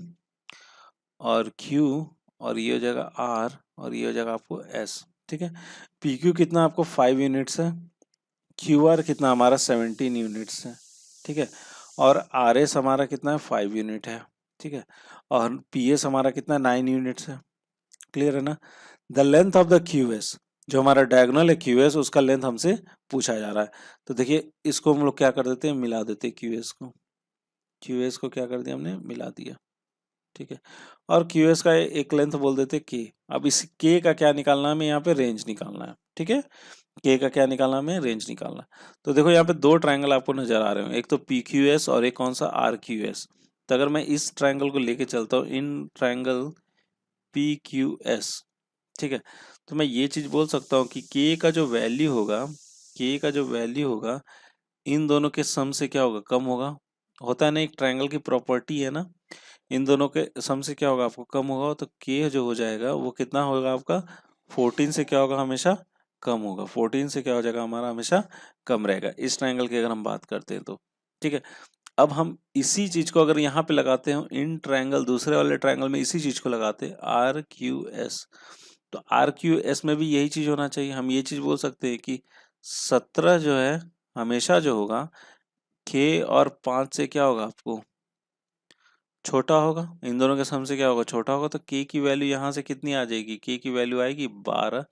[SPEAKER 1] और Q, और ये हो जाएगा R, और ये हो जाएगा आपको S। ठीक है, PQ कितना आपको 5 यूनिट्स है, QR कितना हमारा 17 यूनिट्स है। ठीक है, और RS हमारा कितना है, 5 यूनिट है। ठीक है, और PS हमारा कितना 9 यूनिट्स है। क्लियर है ना। The length of the QS, जो हमारा डायगोनल है QS, उसका लेंथ हमसे पूछा जा रहा है। तो देखिए इसको हम लोग क्या कर देते हैं, मिला देते हैं QS को क्या कर दिया हमने, मिला दिया। ठीक है, और QS का एक लेंथ बोल देते K। अब इस K का क्या निकालना है, हमें यहाँ पे रेंज निकालना है। ठीक है, K का क्या निकालना है, हमें रेंज निकालना है। तो देखो यहाँ पे दो ट्राइंगल आपको नजर आ रहे हैं, एक तो PQS और एक कौन सा, RQS। तो अगर मैं इस ट्राइंगल को लेके चलता हूँ, इन ट्राइंगल PQS, ठीक है, तो मैं ये चीज बोल सकता हूँ कि K का जो वैल्यू होगा इन दोनों के सम से क्या होगा, कम होगा। होता है ना, एक ट्राइंगल की प्रॉपर्टी है ना, इन दोनों के सम से क्या होगा, आपको कम होगा। तो K जो हो जाएगा वो कितना होगा आपका, 14 से क्या होगा, हमेशा कम होगा। 14 से क्या हो जाएगा, हमारा हमेशा कम रहेगा, इस ट्राइंगल की अगर हम बात करते हैं तो। ठीक है, अब हम इसी चीज को अगर यहाँ पे लगाते हैं, इन ट्राइंगल दूसरे वाले ट्राइंगल में इसी चीज को लगाते हैं, RQS, तो RQS में भी यही चीज होना चाहिए। हम ये चीज बोल सकते हैं कि 17 जो है हमेशा जो होगा, K और 5 से क्या होगा आपको छोटा होगा, इन दोनों के सम से क्या होगा, छोटा होगा, तो k की वैल्यू यहाँ से कितनी आ जाएगी, k की वैल्यू आएगी 12,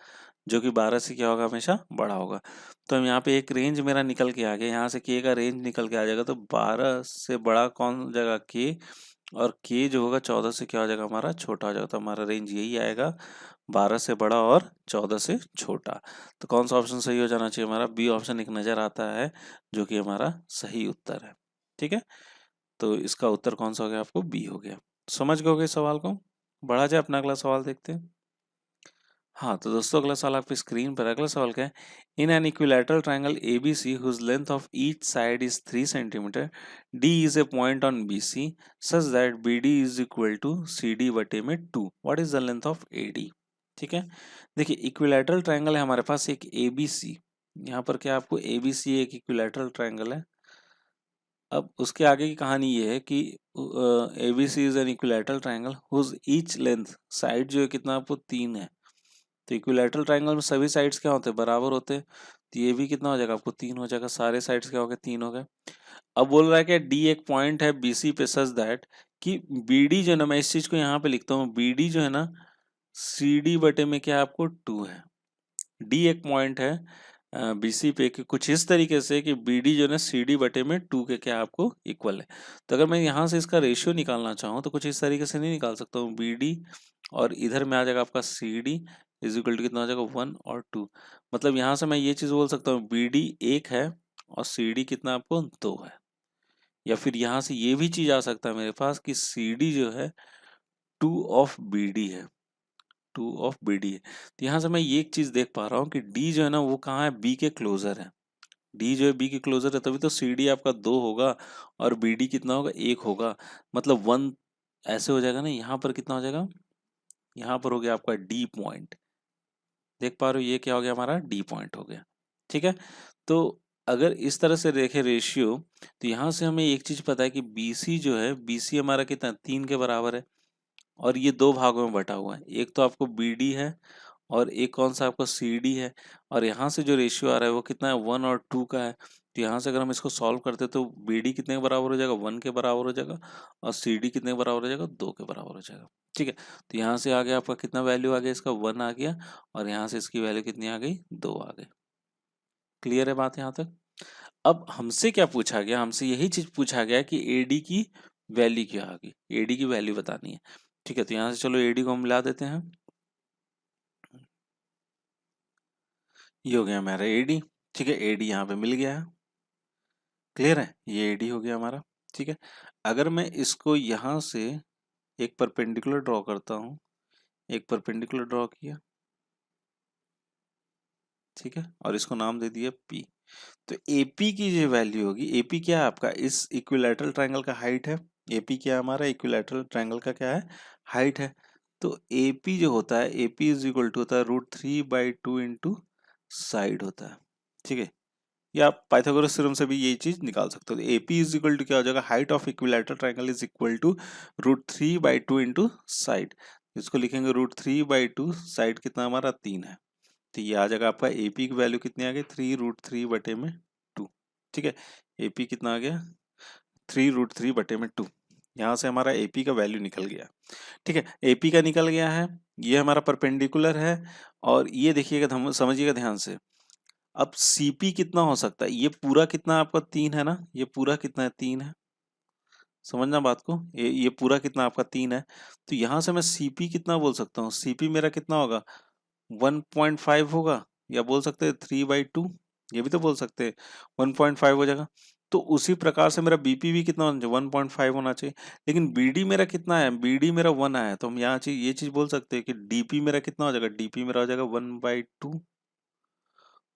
[SPEAKER 1] जो कि 12 से क्या होगा, हमेशा बड़ा होगा। तो हम यहाँ पे एक रेंज मेरा निकल के आ गया, यहाँ से k का रेंज निकल के आ जाएगा, तो 12 से बड़ा कौन हो जाएगा, k, और k जो होगा 14 से क्या हो जाएगा, हमारा छोटा हो जाएगा। तो हमारा रेंज यही आएगा, 12 से बड़ा और 14 से छोटा। तो कौन सा ऑप्शन सही हो जाना चाहिए, हमारा बी ऑप्शन एक नजर आता है, जो कि हमारा सही उत्तर है। ठीक है, तो इसका उत्तर कौन सा हो गया, आपको बी हो गया। समझ गए सवाल को, बढ़ा जाए अपना अगला सवाल देखते हैं। हाँ, तो दोस्तों अगला सवाल आपकी स्क्रीन पर, अगला सवाल क्या है, in an equilateral triangle ABC whose length of each side is 3 centimetre, D is a point on BC such that BD is equal to CD बटे में 2, what is the length of AD. ठीक है, देखिए equilateral triangle है हमारे पास एक ABC, यहाँ पर क्या आपको एबीसी एक इक्विलैटरल ट्रायंगल है। अब उसके आगे की कहानी ये है कि ABC is an equilateral triangle whose each length, side जो है कितना आपको 3 है। तो इक्विलैटरल ट्रायंगल में सभी साइड्स क्या होते हैं, बराबर होते हैं। तो ये भी कितना हो जाएगा, आपको 3 हो जाएगा, सारे साइड्स क्या हो गए, 3 हो गए। अब बोल रहा है कि डी एक पॉइंट है बीसी पे सच दैट कि बीडी जो है ना, मैं इस चीज को यहाँ पे लिखता हूँ, बीडी जो है ना सीडी बटे में क्या आपको 2 है। डी एक पॉइंट है बीसी पे कि कुछ इस तरीके से कि बीडी जो है ना सीडी बटे में 2 के क्या आपको इक्वल है। तो अगर मैं यहाँ से इसका रेशियो निकालना चाहूँ तो कुछ इस तरीके से नहीं निकाल सकता हूँ, बीडी और इधर में आ जाएगा आपका सीडी इज इक्वल टू कितना हो जाएगा 1 और 2। मतलब यहाँ से मैं ये चीज बोल सकता हूँ, बीडी 1 है और सीडी कितना आपको 2 है। या फिर यहाँ से ये भी चीज आ सकता है मेरे पास कि सीडी जो है 2 ऑफ बीडी है, 2 ऑफ बीडी है। तो यहाँ से मैं ये एक चीज देख पा रहा हूँ कि डी जो है ना वो कहाँ है, बी के क्लोजर है। डी जो है बी के क्लोजर है, तभी तो सी डी आपका 2 होगा और बी डी कितना होगा, 1 होगा। मतलब 1 ऐसे हो जाएगा ना, यहाँ पर कितना हो जाएगा, यहाँ पर हो गया आपका डी पॉइंट। देख पा रहे हो, ये क्या हो गया, हमारा डी पॉइंट हो गया। ठीक है, तो अगर इस तरह से देखें रेशियो, तो यहाँ से हमें एक चीज पता है कि बीसी जो है, बीसी हमारा कितना 3 के बराबर है, और ये 2 भागों में बटा हुआ है, एक तो आपको बीडी है और एक कौन सा आपका सी डी है। और यहाँ से जो रेशियो आ रहा है वो कितना है, 1 और 2 का है। तो यहाँ से अगर हम इसको सॉल्व करते तो बी डी कितने के बराबर हो जाएगा, 1 के बराबर हो जाएगा, और सी डी कितने के बराबर हो जाएगा, 2 के बराबर हो जाएगा। ठीक है, तो यहाँ से आ गया आपका कितना वैल्यू आ गया, इसका 1 आ गया, और यहाँ से इसकी वैल्यू कितनी आ गई, 2 आ गई। क्लियर है बात यहाँ तक। अब हमसे क्या पूछा गया, हमसे यही चीज पूछा गया कि एडी की वैल्यू क्या आ गई, एडी की वैल्यू बतानी है। ठीक है, तो यहाँ से चलो एडी को हम मिला देते हैं, ये हो गया हमारा एडी। ठीक है, एडी यहाँ पे मिल गया है, क्लियर है, ये एडी हो गया हमारा। ठीक है, अगर मैं इसको यहाँ से एक परपेंडिकुलर ड्रॉ करता हूँ, एक परपेंडिकुलर ड्रॉ किया, ठीक है, और इसको नाम दे दिया पी। तो एपी की जो वैल्यू होगी, एपी क्या है आपका, इस इक्विलैटरल ट्रायंगल का हाइट है। एपी क्या है हमारा, इक्विलैटरल ट्रायंगल का क्या है, हाइट है। तो एपी जो होता है, एपी इज इक्वल टू होता है √3/2 इंटू साइड होता है। ठीक है, या आप पाइथागोरस थ्योरम से भी यही चीज निकाल सकते हो। एपी इज इक्वल टू क्या हो जाएगा, height of equilateral triangle is equal to √3/2 into side. इसको लिखेंगे √3/2, साइड कितना हमारा 3 है। तो ये आ जाएगा आपका एपी की वैल्यू कितनी आ गई, 3√3 बटे में 2। ठीक है, एपी कितना आ गया, 3√3 बटे में 2। यहाँ से हमारा एपी का वैल्यू निकल गया। ठीक है, एपी का निकल गया है, ये हमारा परपेंडिकुलर है, और ये देखिएगा, समझिएगा ध्यान से। अब सीपी कितना हो सकता है, ये पूरा कितना आपका 3 है ना, ये पूरा कितना है, 3 है। समझना बात को, ये पूरा कितना आपका 3 है। तो यहाँ से मैं सीपी कितना बोल सकता हूँ, सीपी मेरा कितना होगा, 1.5 होगा, या बोल सकते हैं 3/2, ये भी तो बोल सकते हैं, 1.5 हो जाएगा। तो उसी प्रकार से मेरा बीपी भी कितना होना चाहिए, 1.5 होना चाहिए। लेकिन बीडी मेरा कितना है, बीडी मेरा 1 आया है, तो हम यहाँ ये चीज बोल सकते हैं कि डीपी मेरा कितना हो जाएगा, डीपी मेरा हो जाएगा 1/2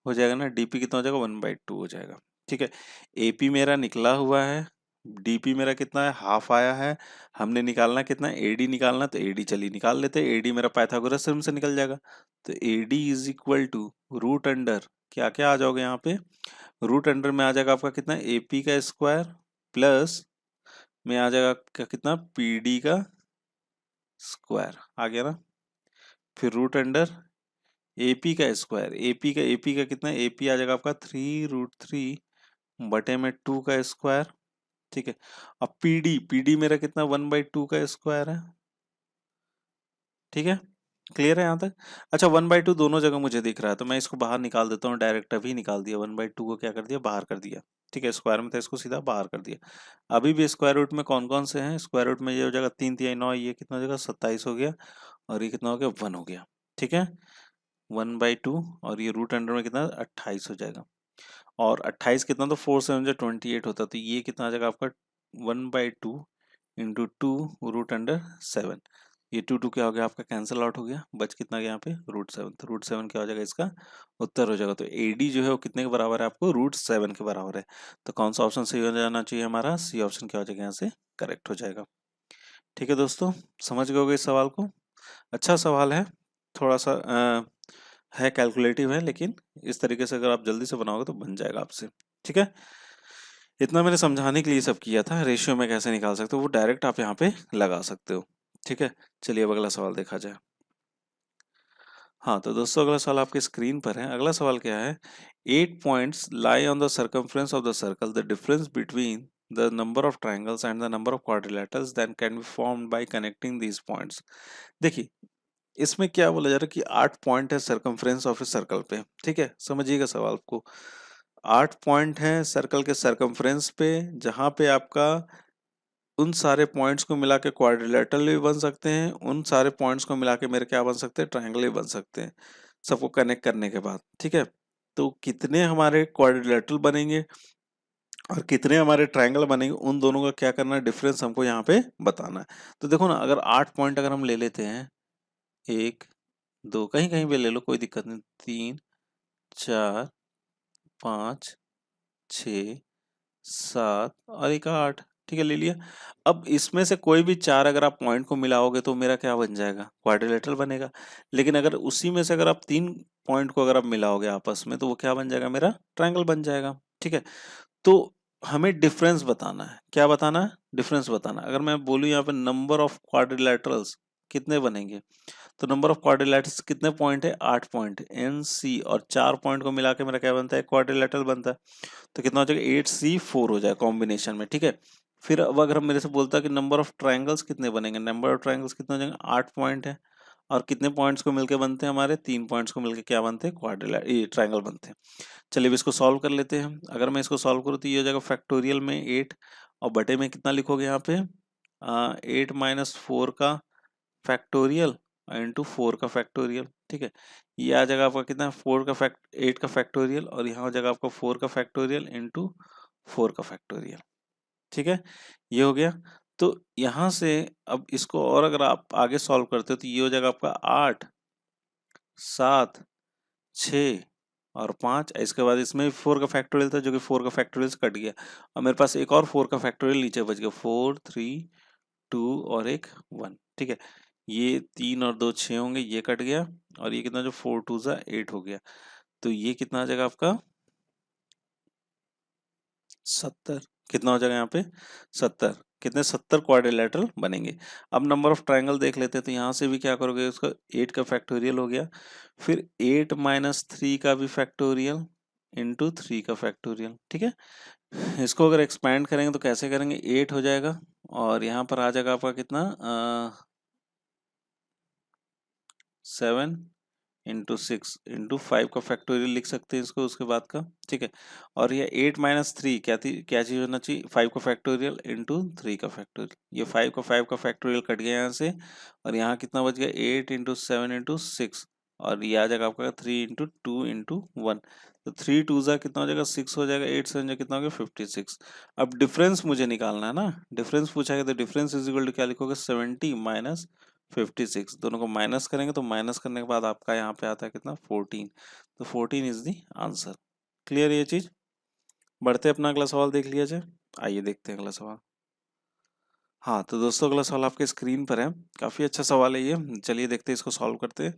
[SPEAKER 1] हो जाएगा ना, डीपी कितना हो जाएगा, 1/2 हो जाएगा। ठीक है, एपी मेरा निकला हुआ है, डीपी मेरा कितना है, हाफ आया है। हमने निकालना कितना है, एडी निकालना, तो एडी चलिए निकाल लेते हैं। एडी मेरा पाइथागोरस थ्योरम से निकल जाएगा। तो AD is equal to root under क्या क्या आ जाओगे यहाँ पे, रूट अंडर में आ जाएगा आपका कितना, एपी का स्क्वायर प्लस में आ जाएगा कितना, पीडी का स्क्वायर आ गया ना, फिर रूट अंडर एपी का स्क्वायर, एपी का कितना, एपी आ जाएगा आपका 3√3 बटे में 2 का स्क्वायर ठीक है। अब पीडी मेरा कितना 1/2 का स्क्वायर है। ठीक है, क्लियर है यहाँ तक। अच्छा 1/2 दोनों जगह मुझे दिख रहा है तो मैं इसको बाहर निकाल देता हूँ, डायरेक्ट अभी निकाल दिया 1/2 को क्या कर दिया बाहर कर दिया। ठीक है, स्क्वायर में था इसको सीधा बाहर कर दिया। अभी भी स्क्वायर रूट में कौन कौन से हैं, स्क्वायर रूट में ये हो जाएगा 3 3 9, ये कितना हो जाएगा 27 हो गया, और ये कितना हो गया 1 हो गया। ठीक है, 1/2 और ये रूट अंडर में कितना 28 हो जाएगा, और 28 कितना तो 4 7 जो 28 होता, तो ये कितना आ जाएगा आपका 1/2 इंटू 2 रूट अंडर 7। ये 2 क्या हो गया आपका कैंसिल आउट हो गया, बच कितना गया यहाँ पे √7, तो √7 क्या हो जाएगा इसका उत्तर हो जाएगा। तो एडी जो है वो कितने के बराबर है आपको √7 के बराबर है। तो कौन सा ऑप्शन सही हो जाना चाहिए हमारा, सी ऑप्शन क्या हो जाएगा यहाँ से करेक्ट हो जाएगा। ठीक है दोस्तों, समझ गए होगे इस सवाल को। अच्छा सवाल है, थोड़ा सा है कैलकुलेटिव है, लेकिन इस तरीके से अगर आप जल्दी से बनाओगे तो बन जाएगा आपसे। ठीक है, इतना मैंने समझाने के लिए सब किया था, रेशियो में कैसे निकाल सकते हो वो डायरेक्ट आप यहाँ पे लगा सकते हो। ठीक है, चलिए अब अगला सवाल देखा जाए। हाँ तो दोस्तों अगला सवाल आपके स्क्रीन पर है। अगला सवाल क्या है, 8 points lie on the circumference of the circle, the difference between the number of triangles and the number of quadrilaterals then can be formed by connecting these points। देखिए इसमें क्या बोला जा रहा है कि 8 पॉइंट है सरकमफ्रेंस ऑफ ए सर्कल पे। ठीक है, समझिएगा सवाल को, 8 पॉइंट है सर्कल के सरकमफ्रेंस पे, जहां पे आपका उन सारे पॉइंट्स को मिला के क्वाड्रिलेटरल भी बन सकते हैं, उन सारे पॉइंट्स को मिला के मेरे क्या बन सकते हैं ट्रायंगल भी बन सकते हैं, सबको कनेक्ट करने के बाद। ठीक है, तो कितने हमारे क्वाड्रिलेटरल बनेंगे और कितने हमारे ट्रायंगल बनेंगे, उन दोनों का क्या करना है डिफरेंस हमको यहाँ पे बताना है। तो देखो ना, अगर 8 पॉइंट अगर हम ले लेते हैं, 1 2 कहीं कहीं पे ले लो कोई दिक्कत नहीं, 3 4 5 6 7 और एक 8। ठीक है, ले लिया। अब इसमें से कोई भी 4 अगर आप पॉइंट को मिलाओगे तो मेरा क्या बन जाएगा क्वाड्रिलेटरल बनेगा। लेकिन अगर उसी में से अगर आप 3 पॉइंट को अगर आप मिलाओगे आपस में तो वो क्या बन जाएगा मेरा ट्रायंगल बन जाएगा। ठीक है, तो हमें डिफरेंस बताना है, क्या बताना है डिफरेंस बताना है। अगर मैं बोलूँ यहाँ पे नंबर ऑफ क्वाड्रिलेटरल्स कितने बनेंगे, तो नंबर ऑफ क्वाड्रिलेटरल्स कितने पॉइंट है 8 पॉइंट एन सी, और 4 पॉइंट को मिला के मेरा क्या बनता है क्वाड्रिलेटरल बनता है। तो कितना हो जाएगा 8C4 हो जाएगा कॉम्बिनेशन में। ठीक है, फिर अब अगर हम मेरे से बोलता है कि नंबर ऑफ ट्राइंगल्स कितने बनेंगे, नंबर ऑफ ट्राइंगल्स कितने हो जाएंगे 8 पॉइंट है, और कितने पॉइंट्स को मिलके बनते हैं हमारे 3 पॉइंट्स को मिलके क्या बनते हैं ट्राइंगल बनते हैं। चलिए अब इसको सॉल्व कर लेते हैं। अगर मैं इसको सॉल्व करूँ तो ये हो जाएगा फैक्टोरियल में 8, और बटे में कितना लिखोगे यहाँ पे 8 - 4 का फैक्टोरियल इंटू 4 का फैक्टोरियल। ठीक है, ये आ जाएगा आपका कितना 8 का फैक्टोरियल, और यहाँ हो जाएगा आपका 4 का फैक्टोरियल इंटू 4 का फैक्टोरियल। ठीक है, ये हो गया। तो यहाँ से अब इसको और अगर आप आगे सॉल्व करते हो तो ये हो जाएगा आपका 8 7 6 और 5। इसके बाद इसमें भी 4 का फैक्टोरियल था जो कि 4 का फैक्टोरियल से कट गया, और मेरे पास एक और 4 का फैक्टोरियल नीचे बच गया, 4 3 2 और एक 1। ठीक है, ये 3 और 2 6 होंगे, ये कट गया, और ये कितना जो 4 2 ज़ा 8 हो गया, तो ये कितना आ जाएगा आपका 70। कितना हो जाएगा यहाँ पे 70, कितने 70 क्वाड्रिलेटरल बनेंगे। अब नंबर ऑफ ट्रायंगल देख लेते हैं, तो यहाँ से भी क्या करोगे उसका 8 का फैक्टोरियल हो गया, फिर 8 - 3 का भी फैक्टोरियल इंटू 3 का फैक्टोरियल। ठीक है, इसको अगर एक्सपैंड करेंगे तो कैसे करेंगे 8 हो जाएगा, और यहाँ पर आ जाएगा आपका कितना 7 इंटू 6 इंटू 5 का फैक्टोरियल लिख सकते हैं इसको उसके बाद का। ठीक है, और ये 8 - 3 क्या थी, क्या चीज होना चाहिए 5 का फैक्टोरियल इंटू 3 का फैक्टोरियल। ये 5 का फैक्टोरियल कट गया यहाँ से, और यहाँ कितना बच गया 8 इंटू 7 इंटू 6, और ये आ जाएगा आपका 3 इंटू 2 इंटू 1। तो 3 2 ज़ा कितना हो जाएगा 6 हो जाएगा, 8 7 जा कितना हो गया 56। अब डिफरेंस मुझे निकालना है ना, डिफरेंस पूछा गया, तो डिफरेंस इज इक्वल टू क्या लिखोगे 70 - 56, दोनों को माइनस करेंगे तो माइनस करने के बाद आपका यहाँ पे आता है कितना 14, तो 14 इज द आंसर। क्लियर ये चीज, बढ़ते अपना अगला सवाल देख लिया जाए। आइए देखते हैं अगला सवाल। हाँ तो दोस्तों अगला सवाल आपके स्क्रीन पर है, काफी अच्छा सवाल है ये, चलिए देखते हैं इसको सॉल्व करते हैं।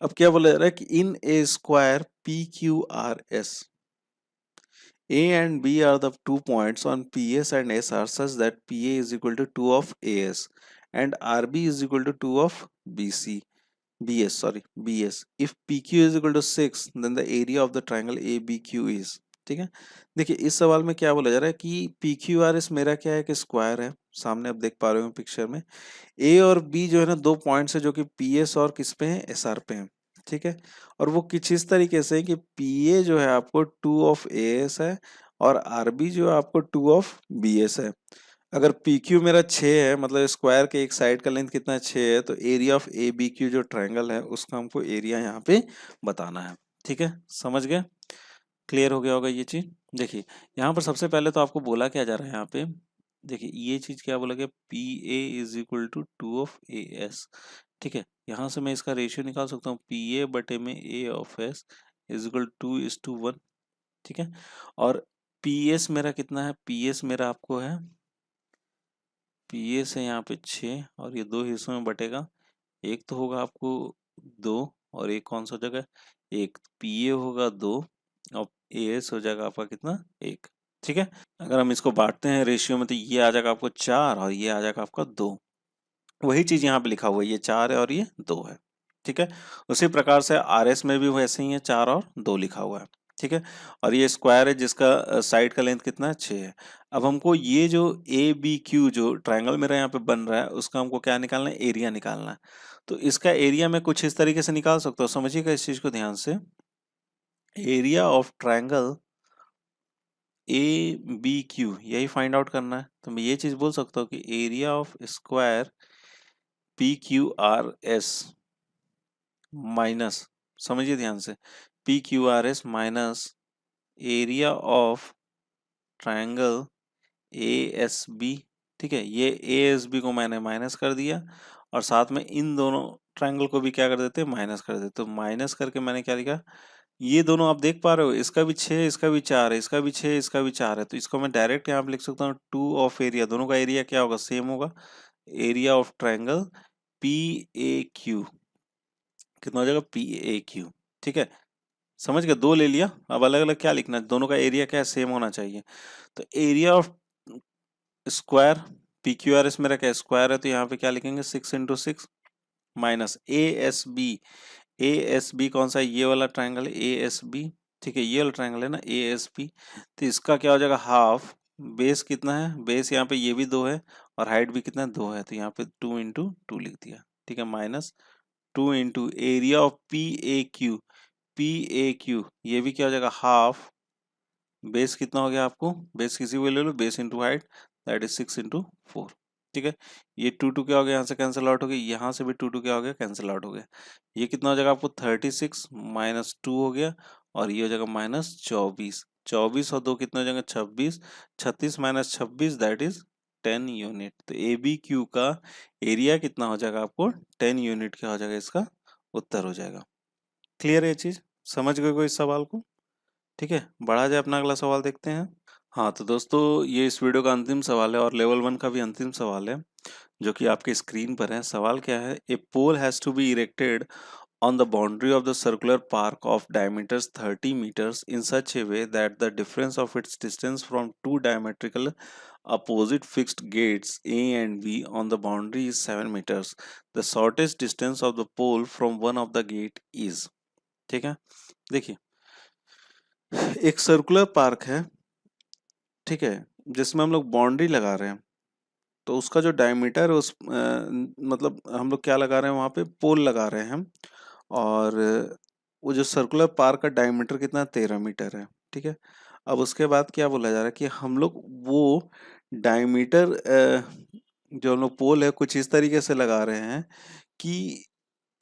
[SPEAKER 1] अब क्या बोला जा रहा है कि इन ए square PQRS, A and B are the 2 points on PS and SR such that PA is equal to 2 of AS and RB is equal to 2 of BS. If PQ is equal to 6, then the area of the triangle ABQ is। ठीक है। देखिए इस सवाल में क्या बोला जा रहा है कि पी क्यू आर एस मेरा क्या है कि स्क्वायर है, सामने आप देख पा रहे हो पिक्चर में। ए और बी जो है ना दो पॉइंट्स है जो कि पी एस और किस पे है, एस आर पे है। ठीक है। और वो कुछ इस तरीके से है कि पी ए जो है आपको 2 ऑफ ए एस है और आर बी जो है आपको 2 ऑफ बी एस है। अगर पी क्यू मेरा 6 है, मतलब स्क्वायर के एक साइड का लेंथ कितना 6 है, तो area of A B Q जो ट्रायंगल है उसका हमको एरिया यहाँ पे बताना है। ठीक है, समझ गए? क्लियर हो गया होगा ये चीज। देखिए यहाँ पर सबसे पहले तो आपको बोला क्या जा रहा है यहाँ पे, देखिए ये चीज क्या बोला गया, P A is equal to 2 of A S. ठीक है, यहाँ से मैं इसका रेशियो निकाल सकता हूँ, पी ए बटे में ए ऑफ एस इज इक्वल 2:1। ठीक है। और पी एस मेरा कितना है, पी एस मेरा आपको है, पी एस है यहाँ पे 6 और ये दो हिस्सों में बटेगा। एक तो होगा आपको 2 और एक कौन सा जगह, एक पी ए होगा 2 और ए एस हो जाएगा आपका कितना, 1। ठीक है। अगर हम इसको बांटते हैं रेशियो में तो ये आ जाएगा आपको 4 और ये आ जाएगा आपका 2। वही चीज यहाँ पे लिखा हुआ है, ये 4 है और ये 2 है। ठीक है। उसी प्रकार से आर एस में भी वैसे ही है, 4 और 2 लिखा हुआ है। ठीक है। और ये स्क्वायर है जिसका साइड का लेंथ कितना है, 6 है। अब हमको ये जो ए बी क्यू जो ट्रायंगल मेरा यहाँ पे बन रहा है उसका हमको क्या निकालना है, एरिया निकालना है। तो इसका एरिया मैं कुछ इस तरीके से निकाल सकता हूँ, समझिएगा इस चीज को ध्यान से। Area of triangle A B Q यही फाइंड आउट करना है, तो मैं ये चीज बोल सकता हूँ कि area of square P Q R S minus, समझिए ध्यान से, P Q R S minus area of triangle A S B. ठीक है, ये ए एस बी को मैंने माइनस कर दिया और साथ में इन दोनों ट्रायंगल को भी क्या कर देते हैं, माइनस कर देते। तो माइनस करके मैंने क्या लिखा, ये दोनों आप देख पा रहे हो, इसका भी 6 इसका भी 4 है, इसका भी 6 इसका भी 4 है, तो इसको मैं डायरेक्ट यहाँ पे लिख सकता हूँ 2 ऑफ एरिया, दोनों का एरिया क्या होगा, सेम होगा। Area of triangle P A Q कितना हो जाएगा, पी ए क्यू। ठीक है, समझ गए, दो ले लिया, अब अलग अलग क्या लिखना है, दोनों का एरिया क्या है, सेम होना चाहिए। तो area of square P Q R S मेरा क्या स्क्वायर है, तो यहाँ पे क्या लिखेंगे, 6 × 6 minus A S B. A S B कौन सा है, ये वाला ट्राइंगल ए एस बी। ठीक है, ये वाला ट्राइंगल है ना ए एस बी। तो इसका क्या हो जाएगा, हाफ, बेस कितना है, बेस यहाँ पे ये भी 2 है और हाइट भी कितना है, 2 है, तो यहाँ पे 2 × 2 लिख दिया। ठीक है, minus 2 × area of P A Q, P A Q ये भी क्या हो जाएगा, हाफ, बेस कितना हो गया आपको, बेस किसी को ले लो, base into height that is 6 × 4। ठीक है, ये 2 क्या हो गया, यहाँ से कैंसिल आउट हो गया, यहाँ से भी 2 क्या हो गया, कैंसिल आउट हो गया। ये कितना हो जाएगा आपको, 36 माइनस 2 हो गया और ये हो जाएगा -24। 24 और 2 कितने हो जाएंगे, 26। 36 माइनस 26 दैट इज 10 यूनिट। तो ए बी क्यू का एरिया कितना हो जाएगा आपको, 10 यूनिट क्या हो जाएगा, इसका उत्तर हो जाएगा। क्लियर है ये चीज, समझ गए कोई इस सवाल को? ठीक है, बढ़ा जाए अपना अगला सवाल देखते हैं। हाँ तो दोस्तों ये इस वीडियो का अंतिम सवाल है और लेवल 1 का भी अंतिम सवाल है जो कि आपके स्क्रीन पर है। सवाल क्या है, a pole has to be erected on the boundary of the circular park of diameters 30 meters in such a way that the difference of its distance from two diametrical opposite fixed gates A and B on the boundary is 7 meters. The shortest distance of the pole from one of the gate is। ठीक है, देखिए एक circular park है, ठीक है, जिसमें हम लोग बाउंड्री लगा रहे हैं। तो उसका जो डायमीटर है मतलब हम लोग क्या लगा रहे हैं, वहां पे पोल लगा रहे हैं हम। और वो जो सर्कुलर पार्क का डायमीटर कितना, 13 मीटर है। ठीक है, अब उसके बाद क्या बोला जा रहा है कि हम लोग वो डायमीटर जो हम लोग पोल है कुछ इस तरीके से लगा रहे हैं कि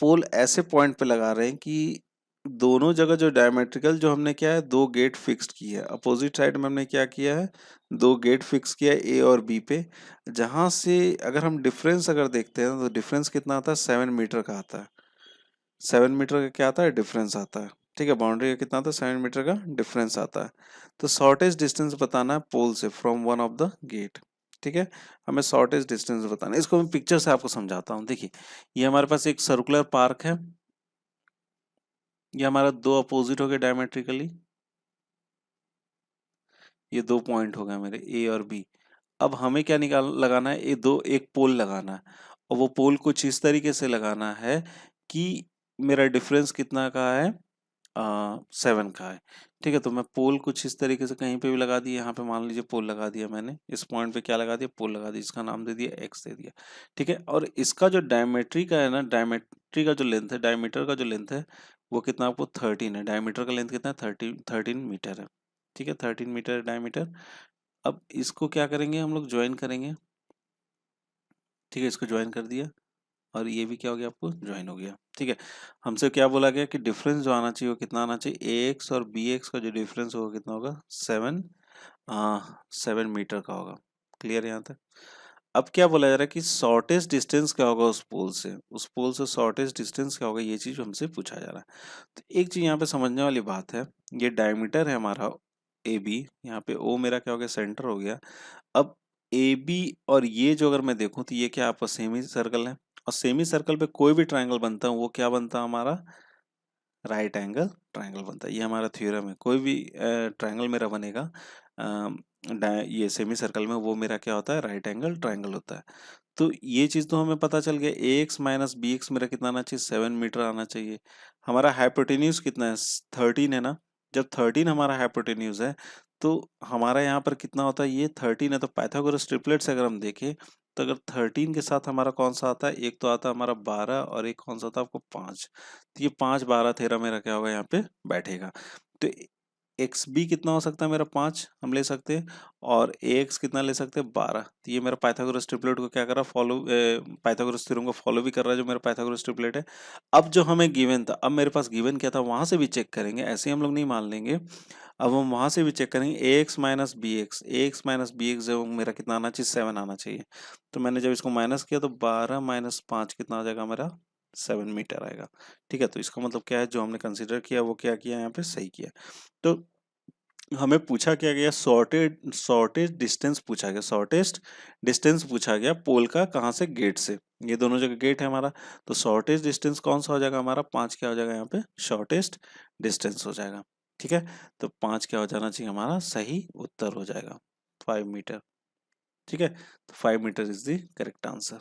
[SPEAKER 1] पोल ऐसे पॉइंट पे लगा रहे हैं कि दोनों जगह जो डायमेट्रिकल जो हमने क्या है, दो गेट फिक्स्ड किया है, अपोजिट साइड में हमने क्या किया है, दो गेट फिक्स किया है ए और बी पे। जहां से अगर हम डिफरेंस अगर देखते हैं तो डिफरेंस कितना आता है, 7 मीटर का आता है। 7 मीटर का क्या आता है, डिफरेंस आता है। ठीक है, बाउंड्री का कितना आता है, 7 मीटर का डिफरेंस आता है। तो शॉर्टेस्ट डिस्टेंस बताना है पोल से from one of the gate. ठीक है, हमें शॉर्टेस्ट डिस्टेंस बताना है। इसको मैं पिक्चर से आपको समझाता हूँ। देखिए ये हमारे पास एक सर्कुलर पार्क है, ये हमारा दो अपोजिट हो गए डायमेट्रिकली, ये दो पॉइंट हो गए मेरे ए और बी। अब हमें क्या निकाल लगाना है, ये दो एक पोल लगाना है और वो पोल कुछ इस तरीके से लगाना है कि मेरा डिफरेंस कितना का है, 7 का है। ठीक है, तो मैं पोल कुछ इस तरीके से कहीं पे भी लगा दिया, यहाँ पे मान लीजिए पोल लगा दिया मैंने, इस पॉइंट पे क्या लगा दिया, पोल लगा दिया, इसका नाम दे दिया एक्स दे दिया। ठीक है, और इसका जो डायमेट्री का है ना, डायमेट्री का जो लेंथ है, डायमीटर का जो लेंथ है वो कितना आपको 13 है। डायमीटर का लेंथ कितना है, 13 मीटर है। ठीक है, 13 मीटर डायमीटर। अब इसको क्या करेंगे हम लोग, ज्वाइन करेंगे। ठीक है, इसको ज्वाइन कर दिया और ये भी क्या हो गया, आपको ज्वाइन हो गया। ठीक है, हमसे क्या बोला गया कि डिफरेंस जो आना चाहिए वो कितना आना चाहिए, ए एक्स और बी एक्स का जो डिफरेंस होगा कितना होगा, 7 मीटर का होगा। क्लियर यहाँ तक। अब क्या बोला जा रहा है कि शॉर्टेस्ट डिस्टेंस क्या होगा उस पोल से शॉर्टेस्ट डिस्टेंस क्या होगा, ये चीज हमसे पूछा जा रहा है। तो एक चीज यहाँ पे समझने वाली बात है, ये डायमीटर है हमारा ए बी, यहाँ पे ओ मेरा क्या हो गया, सेंटर हो गया। अब ए बी और ये जो अगर मैं देखूं तो ये क्या आपका सेमी सर्कल है, और सेमी सर्कल पे कोई भी ट्रायंगल बनता है वो क्या बनता है हमारा, राइट एंगल ट्रायंगल बनता है। ये हमारा थ्योरम है, कोई भी ट्रायंगल मेरा बनेगा ये सेमी सर्कल में, वो मेरा क्या होता है, राइट एंगल ट्रायंगल होता है। तो ये चीज तो हमें पता चल गया, ए एक्स माइनस बी एक्स मेरा कितना आना चाहिए, 7 मीटर आना चाहिए। हमारा हाइपोटेन्यूज कितना है, 13 है ना। जब 13 हमारा हाइपोटेन्यूज है तो हमारा यहाँ पर कितना होता है, ये 13 है, तो पाइथागोरस ट्रिपलेट से अगर हम देखें तो अगर 13 के साथ हमारा कौन सा आता है, एक तो आता है हमारा 12 और एक कौन सा आता है आपको 5। तो ये 5 12 13 मेरा क्या होगा, यहाँ पे बैठेगा। तो एक्स बी कितना हो सकता है मेरा, 5 हम ले सकते हैं, और ए एक्स कितना ले सकते हैं, 12। तो ये मेरा पाइथागोरस ट्रिपलेट को क्या कर रहा है, फॉलो, पाइथागोरस थ्योरम को फॉलो भी कर रहा है जो मेरा पाइथागोरस ट्रिपलेट है। अब जो हमें गिवन था, अब मेरे पास गिवन क्या था वहां से भी चेक करेंगे, ऐसे ही हम लोग नहीं मान लेंगे। अब हम वहां से भी चेक करेंगे, ए एक्स माइनस बी एक्स, ए एक्स माइनस बी एक्स जो मेरा कितना आना चाहिए, 7 आना चाहिए। तो मैंने जब इसको माइनस किया तो 12 - 5 कितना आ जाएगा मेरा, 7 मीटर आएगा। ठीक है, तो इसका मतलब क्या है, जो हमने कंसिडर किया वो क्या किया, यहाँ पे सही किया। तो हमें पूछा क्या गया, शॉर्टेस्ट डिस्टेंस पूछा गया, शॉर्टेस्ट डिस्टेंस पूछा गया पोल का, कहाँ से, गेट से। ये दोनों जगह गेट है हमारा, तो शॉर्टेस्ट डिस्टेंस कौन सा हो जाएगा हमारा, 5 क्या हो जाएगा यहाँ पे, शॉर्टेस्ट डिस्टेंस हो जाएगा। ठीक है, तो 5 क्या हो जाना चाहिए हमारा, सही उत्तर हो जाएगा, 5 मीटर। ठीक है, तो 5 metre is the correct answer.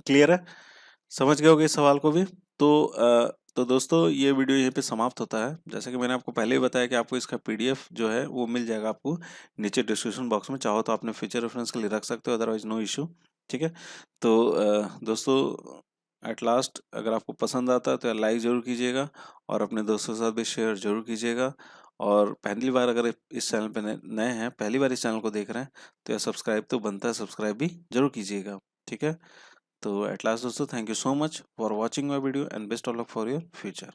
[SPEAKER 1] Clear है, समझ गए होगे इस सवाल को भी। तो दोस्तों ये वीडियो यहीं पे समाप्त होता है। जैसे कि मैंने आपको पहले ही बताया कि आपको इसका पीडीएफ जो है वो मिल जाएगा आपको नीचे डिस्क्रिप्शन बॉक्स में, चाहो तो आपने फ्यूचर रेफरेंस के लिए रख सकते हो, अदरवाइज नो इशू। ठीक है, तो दोस्तों एट लास्ट अगर आपको पसंद आता है तो लाइक जरूर कीजिएगा और अपने दोस्तों के साथ भी शेयर जरूर कीजिएगा। और पहली बार अगर इस चैनल पे नए हैं, पहली बार इस चैनल को देख रहे हैं, तो यार सब्सक्राइब तो बनता है, सब्सक्राइब भी जरूर कीजिएगा। ठीक है, तो एट लास्ट दोस्तों, thank you so much for watching my video and best of luck for your future.